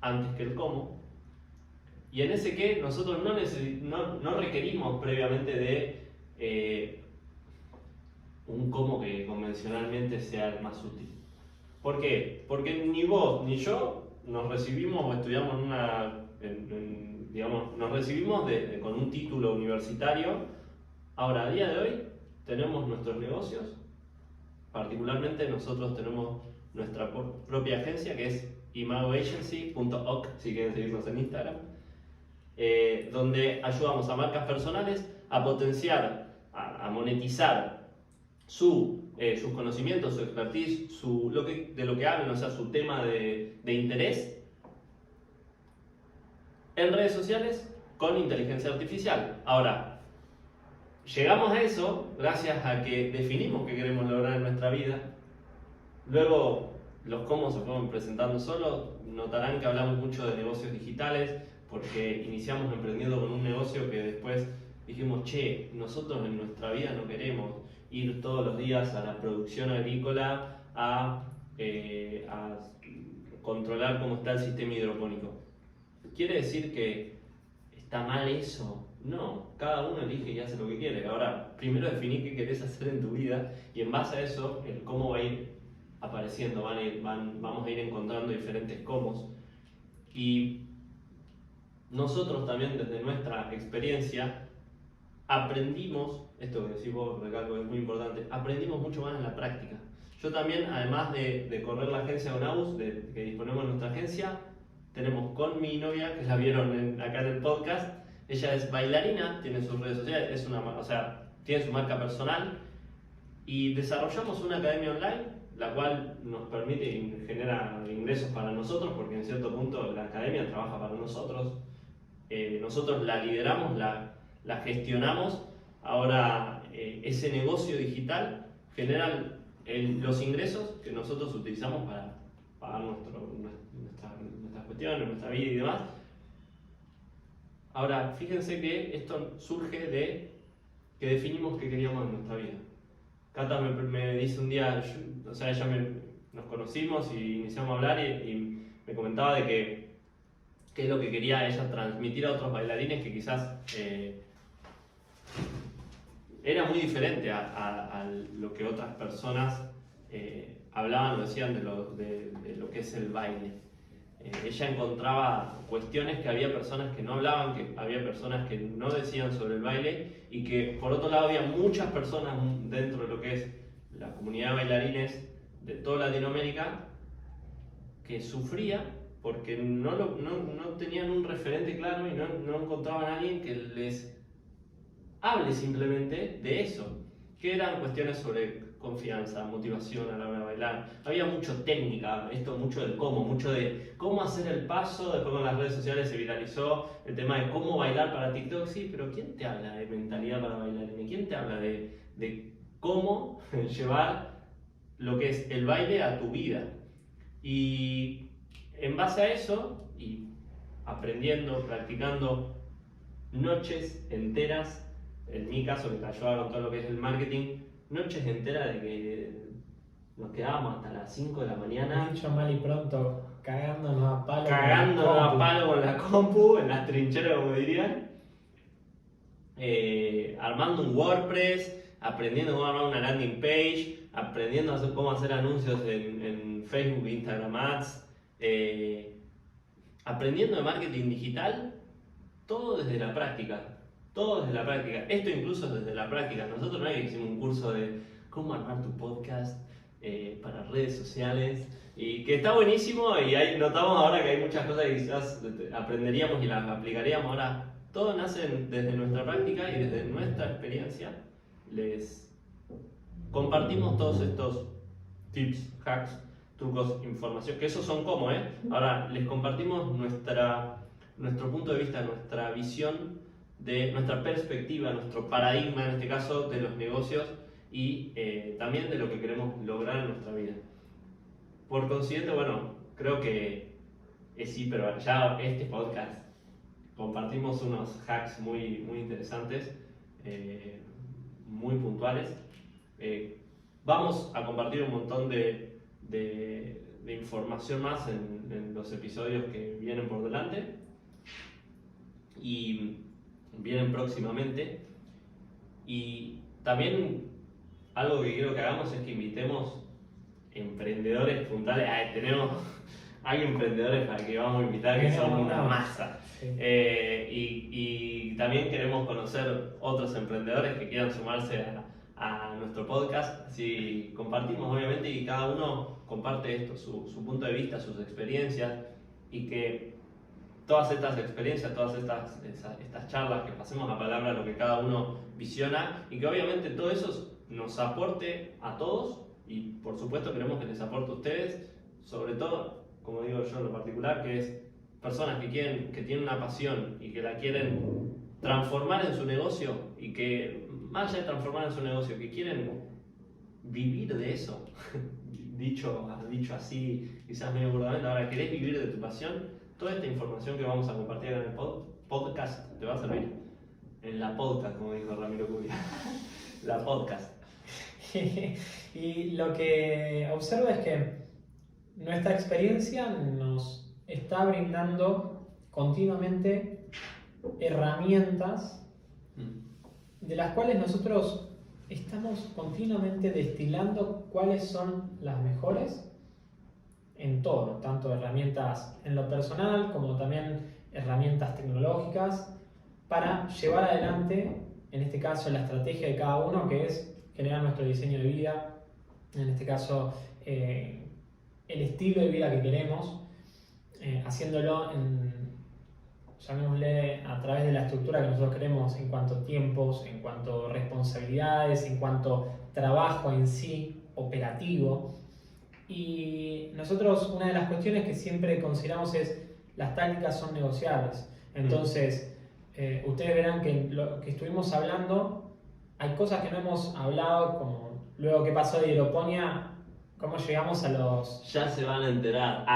antes que el cómo. Y en ese qué nosotros no requerimos previamente de un cómo que convencionalmente sea el más útil. ¿Por qué? Porque ni vos ni yo nos recibimos o estudiamos nos recibimos con un título universitario. Ahora, a día de hoy, tenemos nuestros negocios. Particularmente nosotros tenemos nuestra propia agencia que es imagoagency.org, si quieren seguirnos en Instagram. Donde ayudamos a marcas personales a potenciar, a monetizar sus conocimientos, su expertise, de lo que hablan, o sea, su tema de interés en redes sociales con inteligencia artificial. Ahora, llegamos a eso gracias a que definimos qué queremos lograr en nuestra vida. Luego, los cómo se fueron presentando solos. Notarán que hablamos mucho de negocios digitales, porque iniciamos emprendiendo con un negocio que después dijimos, che, nosotros en nuestra vida no queremos ir todos los días a la producción agrícola a controlar cómo está el sistema hidropónico. ¿Quiere decir que está mal eso? No, cada uno elige y hace lo que quiere. Ahora, primero definí qué querés hacer en tu vida y en base a eso, el cómo va a ir apareciendo, vamos a ir encontrando diferentes cómo. Y nosotros también desde nuestra experiencia aprendimos, esto que decís vos, recalco, es muy importante, aprendimos mucho más en la práctica. Yo también, además de correr la agencia de Onabus, que disponemos de nuestra agencia, tenemos con mi novia, que la vieron acá en el podcast. Ella es bailarina, tiene sus redes sociales, tiene su marca personal y desarrollamos una academia online, la cual nos permite y genera ingresos para nosotros, porque en cierto punto la academia trabaja para nosotros. Nosotros la lideramos, la gestionamos. Ahora ese negocio digital genera los ingresos que nosotros utilizamos para pagar nuestras cuestiones, nuestra vida y demás. Ahora, fíjense que esto surge de que definimos qué queríamos en nuestra vida. Cata me dice un día, nos conocimos y iniciamos a hablar y me comentaba de que qué es lo que quería ella transmitir a otros bailarines que quizás era muy diferente a lo que otras personas hablaban o decían de lo que es el baile. ella encontraba cuestiones que había personas que no hablaban, que había personas que no decían sobre el baile y que por otro lado había muchas personas dentro de lo que es la comunidad de bailarines de toda Latinoamérica que sufría porque no tenían un referente claro y no encontraban a alguien que les hable simplemente de eso, que eran cuestiones sobre confianza, motivación a la hora de bailar. Había mucho técnica, mucho del cómo, mucho de cómo hacer el paso. Después con las redes sociales se viralizó el tema de cómo bailar para TikTok. Sí, pero ¿quién te habla de mentalidad para bailar? ¿Quién te habla de cómo llevar lo que es el baile a tu vida? Y en base a eso, y aprendiendo, practicando noches enteras, en mi caso que te ayudaba con todo lo que es el marketing, noches enteras de que nos quedábamos hasta las 5 de la mañana. Dicho mal y pronto, cagándonos a palo. Cagándonos a palo con la compu, en las trincheras como dirían. Armando un WordPress, aprendiendo cómo armar una landing page, aprendiendo cómo hacer anuncios en Facebook, Instagram Ads, aprendiendo de marketing digital, todo desde la práctica. Todo desde la práctica, esto incluso desde la práctica. Nosotros no hicimos un curso de cómo armar tu podcast para redes sociales y que está buenísimo y ahí notamos ahora que hay muchas cosas que quizás aprenderíamos y las aplicaríamos. Ahora, todo nace desde nuestra práctica y desde nuestra experiencia. Les compartimos todos estos tips, hacks, trucos, información, que esos son como, Ahora, les compartimos nuestro punto de vista, nuestra visión, de nuestra perspectiva, nuestro paradigma en este caso de los negocios y también de lo que queremos lograr en nuestra vida. Por consiguiente, bueno, creo que sí, pero ya este podcast compartimos unos hacks muy, muy interesantes, muy puntuales. Vamos a compartir un montón de información más en los episodios que vienen por delante y vienen próximamente. Y también algo que quiero que hagamos es que invitemos emprendedores puntuales. Hay emprendedores para que vamos a invitar que son una masa. Sí. Y también queremos conocer otros emprendedores que quieran sumarse a nuestro podcast. Así compartimos obviamente y cada uno comparte esto, su punto de vista, sus experiencias y que todas estas experiencias, todas estas charlas, que pasemos a palabra lo que cada uno visiona y que obviamente todo eso nos aporte a todos y por supuesto queremos que les aporte a ustedes, sobre todo, como digo yo en lo particular, que es personas que tienen una pasión y que la quieren transformar en su negocio y que más allá de transformar en su negocio, que quieren vivir de eso, dicho así quizás medio burdamente. Ahora, ¿querés vivir de tu pasión? Toda esta información que vamos a compartir en el podcast te va a servir. En la podcast, como dijo Ramiro Cubia. La podcast. Y lo que observo es que nuestra experiencia nos está brindando continuamente herramientas de las cuales nosotros estamos continuamente destilando cuáles son las mejores en todo, tanto herramientas en lo personal como también herramientas tecnológicas para llevar adelante, en este caso, la estrategia de cada uno, que es generar nuestro diseño de vida, en este caso el estilo de vida que queremos, haciéndolo llamémosle a través de la estructura que nosotros queremos en cuanto a tiempos, en cuanto a responsabilidades, en cuanto a trabajo en sí, operativo. Y nosotros una de las cuestiones que siempre consideramos es las tácticas son negociables. Entonces, ustedes verán que lo que estuvimos hablando, hay cosas que no hemos hablado, como luego que pasó de Hidroponía, cómo llegamos a los... Ya se van a enterar.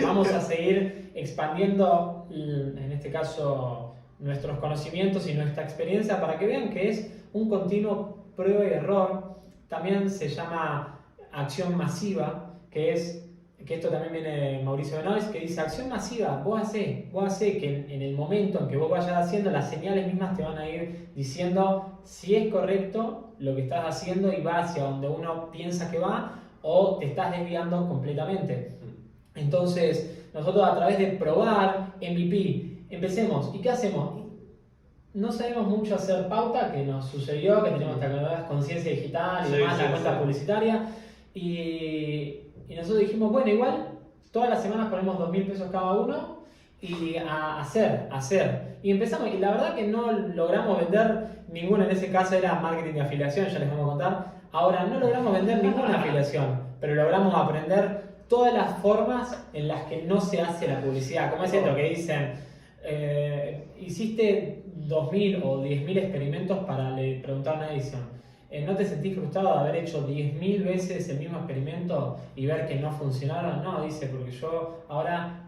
Vamos a seguir expandiendo, en este caso, nuestros conocimientos y nuestra experiencia para que vean que es un continuo prueba y error. También se llama acción masiva, que esto también viene de Mauricio Benoist, que dice acción masiva, vos hacés que en el momento en que vos vayas haciendo, las señales mismas te van a ir diciendo si es correcto lo que estás haciendo y va hacia donde uno piensa que va o te estás desviando completamente. Entonces, nosotros a través de probar MVP, empecemos. ¿Y qué hacemos? No sabemos mucho hacer pauta, que nos sucedió, que tenemos esta conciencia digital y demás, la cuenta publicitaria. Y nosotros dijimos, bueno, igual, todas las semanas ponemos 2.000 pesos cada uno y a hacer. Y empezamos, y la verdad que no logramos vender ninguna, en ese caso era marketing de afiliación, ya les vamos a contar. Ahora, no logramos vender ninguna afiliación, pero logramos aprender todas las formas en las que no se hace la publicidad. Como es esto que dicen, hiciste 2.000 o 10.000 experimentos para le preguntar a una edición. ¿No te sentís frustrado de haber hecho 10.000 veces el mismo experimento y ver que no funcionaron? No, dice, porque yo ahora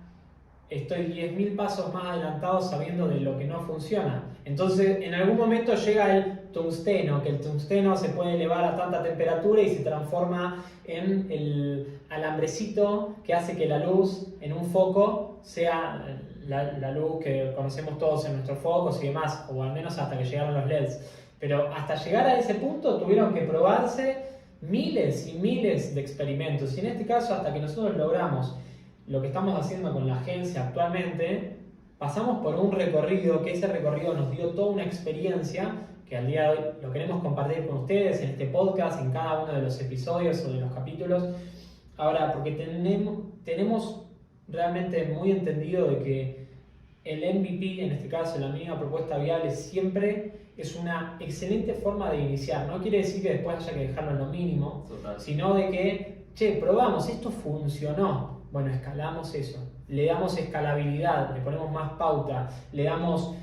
estoy 10.000 pasos más adelantado sabiendo de lo que no funciona. Entonces, en algún momento llega el tungsteno, que el tungsteno se puede elevar a tanta temperatura y se transforma en el alambrecito que hace que la luz en un foco sea la luz que conocemos todos en nuestros focos y demás, o al menos hasta que llegaron los LEDs. Pero hasta llegar a ese punto tuvieron que probarse miles y miles de experimentos. Y en este caso, hasta que nosotros logramos lo que estamos haciendo con la agencia actualmente, pasamos por un recorrido, que ese recorrido nos dio toda una experiencia que al día de hoy lo queremos compartir con ustedes en este podcast, en cada uno de los episodios o de los capítulos. Ahora, porque tenemos realmente muy entendido de que el MVP, en este caso la mínima propuesta viable, siempre es una excelente forma de iniciar. No quiere decir que después haya que dejarlo en lo mínimo, sino de que, probamos, esto funcionó. Bueno, escalamos eso, le damos escalabilidad, le ponemos más pauta, le damos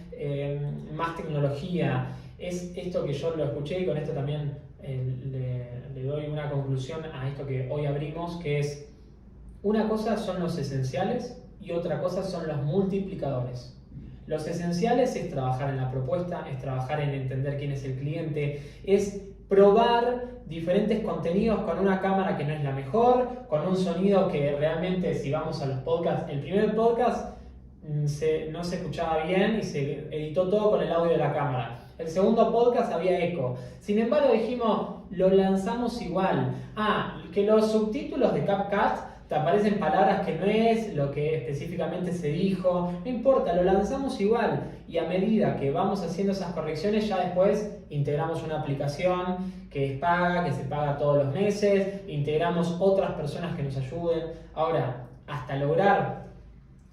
más tecnología. Es esto que yo lo escuché y con esto también le doy una conclusión a esto que hoy abrimos, que es: una cosa son los esenciales y otra cosa son los multiplicadores. Los esenciales es trabajar en la propuesta, es trabajar en entender quién es el cliente, es probar diferentes contenidos con una cámara que no es la mejor, con un sonido que realmente, si vamos a los podcasts, el primer podcast no se escuchaba bien y se editó todo con el audio de la cámara. El segundo podcast había eco. Sin embargo dijimos, lo lanzamos igual. Que los subtítulos de CapCut te aparecen palabras que no es lo que específicamente se dijo, no importa, lo lanzamos igual, y a medida que vamos haciendo esas correcciones ya después integramos una aplicación que es paga, que se paga todos los meses, integramos otras personas que nos ayuden. Ahora, hasta lograr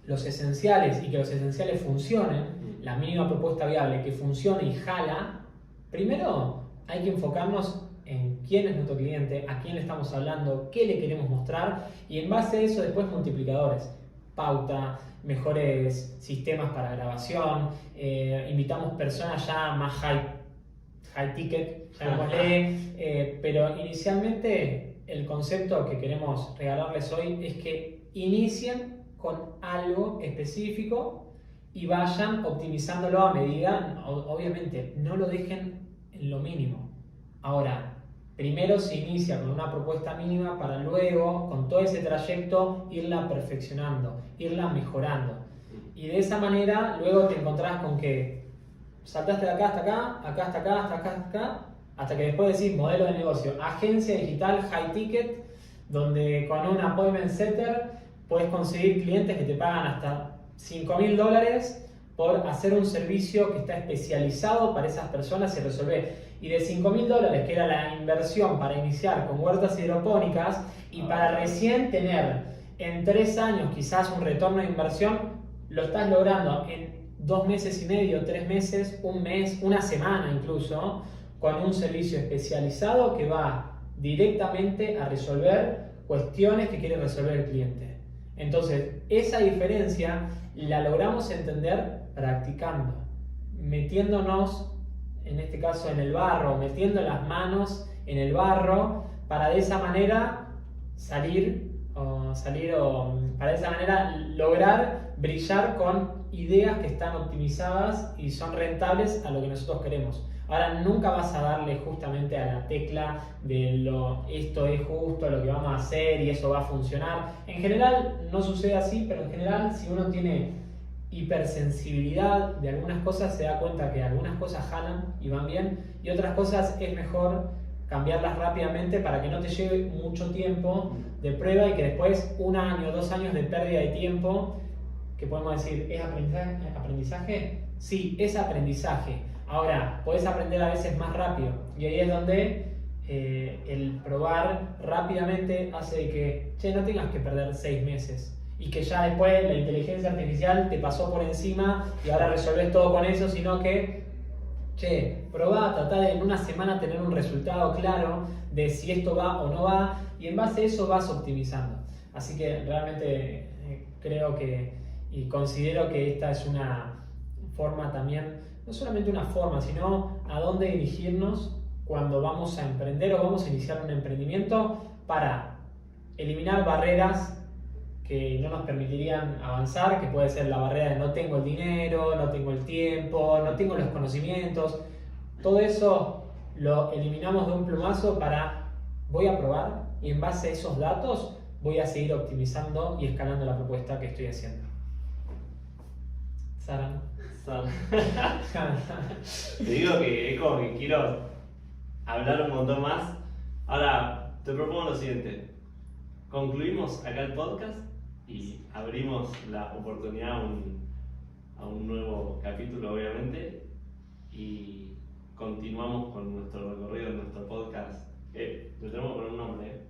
los esenciales y que los esenciales funcionen, la mínima propuesta viable que funcione y jala, primero hay que enfocarnos en quién es nuestro cliente, a quién le estamos hablando, qué le queremos mostrar, y en base a eso después multiplicadores, pauta, mejores sistemas para grabación, invitamos personas ya más high ticket, llamémosle, pero inicialmente el concepto que queremos regalarles hoy es que inicien con algo específico y vayan optimizándolo a medida, obviamente no lo dejen en lo mínimo. Ahora, primero se inicia con una propuesta mínima para luego, con todo ese trayecto, irla perfeccionando, irla mejorando. Y de esa manera, luego te encontrás con que saltaste de acá hasta acá, acá hasta acá, hasta acá, hasta acá, hasta que después decís modelo de negocio, agencia digital high ticket, donde con un appointment setter puedes conseguir clientes que te pagan hasta $5.000 por hacer un servicio que está especializado para esas personas y resolver. Y de $5.000, que era la inversión para iniciar con huertas hidropónicas, y para recién tener en 3 años quizás un retorno de inversión, lo estás logrando en 2 meses y medio, 3 meses, 1 mes, 1 semana incluso, con un servicio especializado que va directamente a resolver cuestiones que quiere resolver el cliente. Entonces, esa diferencia la logramos entender practicando, metiéndonos, en este caso en el barro, metiendo las manos en el barro, para de esa manera para de esa manera lograr brillar con ideas que están optimizadas y son rentables a lo que nosotros queremos. Ahora, nunca vas a darle justamente a la tecla de esto es justo lo que vamos a hacer y eso va a funcionar. En general no sucede así, pero en general si uno tiene hipersensibilidad de algunas cosas, se da cuenta que algunas cosas jalan y van bien, y otras cosas es mejor cambiarlas rápidamente para que no te lleve mucho tiempo de prueba y que después 1 año, 2 años de pérdida de tiempo, que podemos decir, ¿es aprendizaje? Sí, es aprendizaje. Ahora, podés aprender a veces más rápido y ahí es donde el probar rápidamente hace que, no tengas que perder 6 meses y que ya después la inteligencia artificial te pasó por encima y ahora resolvés todo con eso, sino que, probá, tratá de en una semana tener un resultado claro de si esto va o no va y en base a eso vas optimizando. Así que realmente creo que y considero que esta es una forma también, no solamente una forma, sino a dónde dirigirnos cuando vamos a emprender o vamos a iniciar un emprendimiento para eliminar barreras que no nos permitirían avanzar, que puede ser la barrera de no tengo el dinero, no tengo el tiempo, no tengo los conocimientos. Todo eso lo eliminamos de un plumazo para voy a probar y en base a esos datos voy a seguir optimizando y escalando la propuesta que estoy haciendo. Sara. Te digo que es como que quiero hablar un montón más. Ahora, te propongo lo siguiente. Concluimos acá el podcast y abrimos la oportunidad a un nuevo capítulo, obviamente, y continuamos con nuestro recorrido en nuestro podcast. Le tenemos que poner un nombre,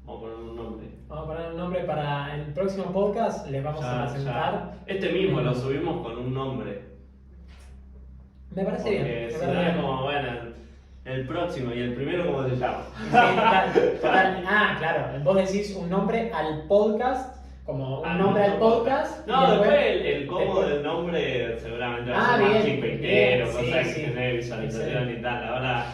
Vamos a poner un nombre. Vamos a poner un nombre para el próximo podcast. Les vamos a presentar. Este mismo lo subimos con un nombre. Me parece bien. Porque si no es como, bueno, el próximo y el primero, ¿cómo se llama? Sí, total. Ah, claro. Vos decís un nombre al podcast, como un nombre al podcast. No, después el cómo del nombre seguramente va a ser más clickbaitero, cosas que tener visualización y tal. Ahora,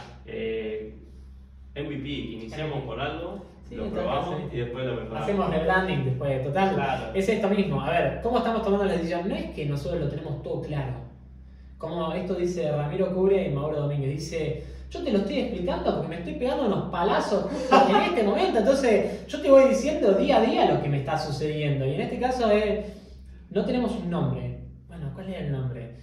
MVP, iniciamos por algo. Sí, lo probamos y después lo mejoramos. Hacemos rebranding después, total. Claro. Es esto mismo. A ver, ¿cómo estamos tomando la decisión? No es que nosotros lo tenemos todo claro. Como esto dice Ramiro Cubre y Mauro Domínguez. Dice, yo te lo estoy explicando porque me estoy pegando unos palazos en este momento. Entonces, yo te voy diciendo día a día lo que me está sucediendo. Y en este caso no tenemos un nombre. Bueno, ¿cuál es el nombre?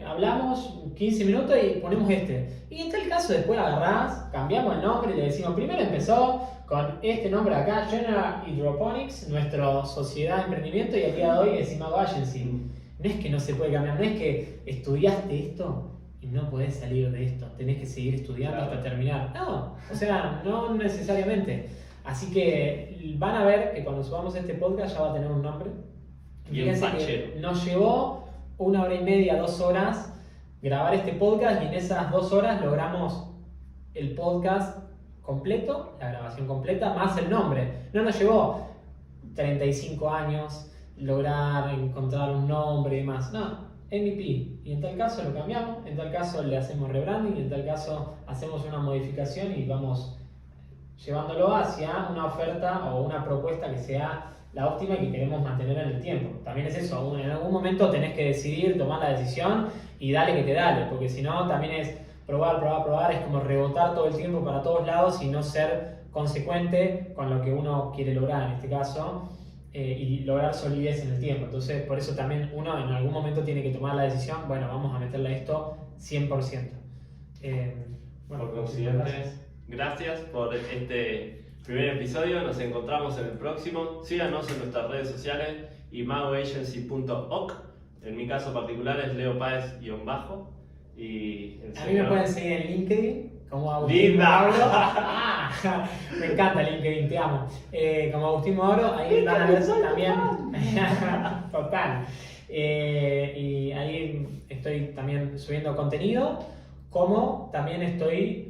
Hablamos 15 minutos y ponemos este. Y en tal caso después agarrás, cambiamos el nombre y le decimos, primero empezó con este nombre acá, General Hydroponics, nuestra sociedad de emprendimiento, y al día de hoy es Imago Agency. No es que no se puede cambiar, no es que estudiaste esto y no podés salir de esto, tenés que seguir estudiando hasta terminar. No, o sea, no necesariamente. Así que van a ver que cuando subamos este podcast ya va a tener un nombre. Fíjense que nos llevó 1 hora y media, 2 horas grabar este podcast y en esas 2 horas logramos el podcast completo, la grabación completa, más el nombre. No nos llevó 35 años lograr encontrar un nombre y más. No, MVP. Y en tal caso lo cambiamos, en tal caso le hacemos rebranding, en tal caso hacemos una modificación y vamos llevándolo hacia una oferta o una propuesta que sea la óptima y que queremos mantener en el tiempo. También es eso, en algún momento tenés que decidir, tomar la decisión y dale que te dale, porque si no también es probar, es como rebotar todo el tiempo para todos lados y no ser consecuente con lo que uno quiere lograr en este caso y lograr solidez en el tiempo. Entonces por eso también uno en algún momento tiene que tomar la decisión, bueno, vamos a meterle a esto 100%. Por consiguiente, gracias por este primer episodio, nos encontramos en el próximo. Síganos en nuestras redes sociales, imagoagency.org. En mi caso particular es Leo Páez _. Y a mí me pueden seguir en LinkedIn como Agustín Mauro. Me encanta LinkedIn, te amo. Como Agustín Mauro, ahí van a ver también. Total. Y ahí estoy también subiendo contenido, como también estoy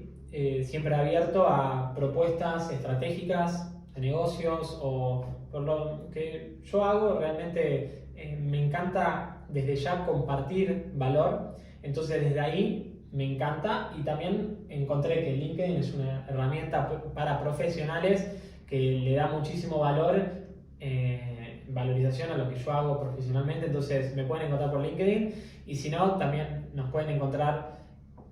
siempre abierto a propuestas estratégicas de negocios o por lo que yo hago. Realmente me encanta desde ya compartir valor, entonces desde ahí me encanta, y también encontré que LinkedIn es una herramienta para profesionales que le da muchísimo valor, valorización a lo que yo hago profesionalmente. Entonces me pueden encontrar por LinkedIn, y si no, también nos pueden encontrar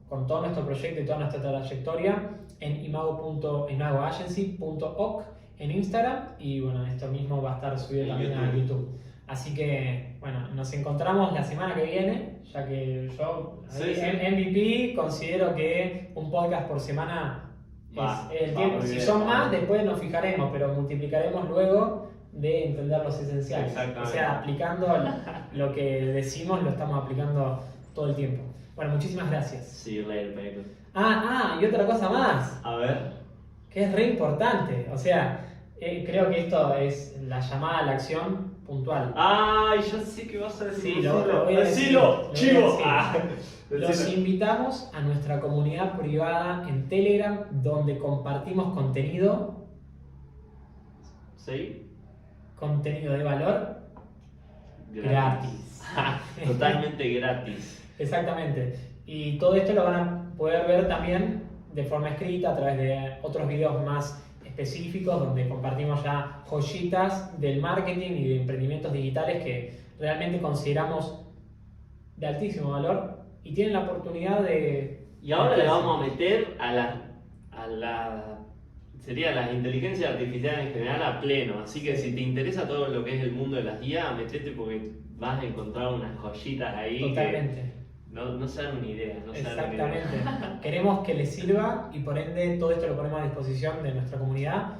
con todo nuestro proyecto y toda nuestra trayectoria en imagoagency.org en Instagram, y bueno, esto mismo va a estar subido también a YouTube. Así que, bueno, nos encontramos la semana que viene, ya que yo, Sí, sí. en MVP, considero que un podcast por semana es el tiempo. muy Si bien, son va. más, después nos fijaremos, pero multiplicaremos luego de entender los esenciales. Exactamente. O sea, aplicando lo que decimos, lo estamos aplicando todo el tiempo. Bueno, muchísimas gracias. See you later, baby. Y otra cosa más, A ver. que es re importante. O sea, creo que esto es la llamada a la acción puntual. Ay, ya sé que vas a decir. Sí, lo voy a decir. Decilo, Lo voy a chivo. decir. Los Decilo. invitamos a nuestra comunidad privada en Telegram, donde compartimos contenido ¿Sí? de valor gratis. Totalmente gratis. Exactamente. Y todo esto lo van a poder ver también de forma escrita a través de otros videos más específicos donde compartimos ya joyitas del marketing y de emprendimientos digitales que realmente consideramos de altísimo valor y tienen la oportunidad de... Y ahora le vamos a meter sería las inteligencias artificiales en general a pleno. Así que si te interesa todo lo que es el mundo de las IA, metete porque vas a encontrar unas joyitas ahí. Totalmente. Que no se dan una idea. No se dan una Exactamente. idea. Queremos que les sirva y por ende todo esto lo ponemos a disposición de nuestra comunidad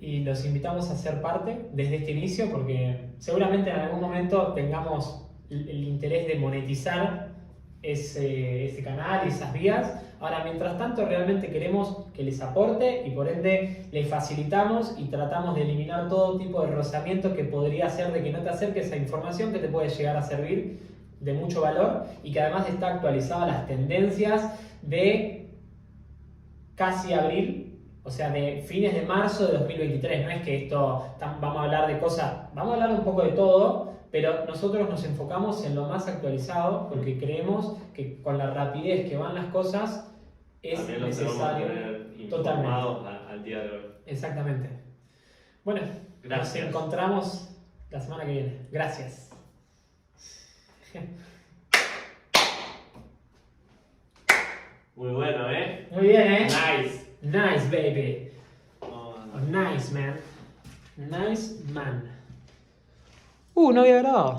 y los invitamos a ser parte desde este inicio porque seguramente en algún momento tengamos el interés de monetizar ese canal y esas vías. Ahora, mientras tanto, realmente queremos que les aporte y por ende les facilitamos y tratamos de eliminar todo tipo de rozamiento que podría hacer de que no te acerques a información que te puede llegar a servir de mucho valor y que además está actualizada a las tendencias de casi abril, o sea, de fines de marzo de 2023. No es que vamos a hablar de cosas, vamos a hablar un poco de todo, pero nosotros nos enfocamos en lo más actualizado porque creemos que con la rapidez que van las cosas es También los necesario. tenemos que tener Totalmente. informados al día de hoy. Exactamente. Bueno, Gracias. nos encontramos la semana que viene. Gracias. Muy bueno, ¿eh? Muy bien, ¿eh? Nice. Nice, baby. Oh, Oh, nice, man. Nice, man. No había grabado.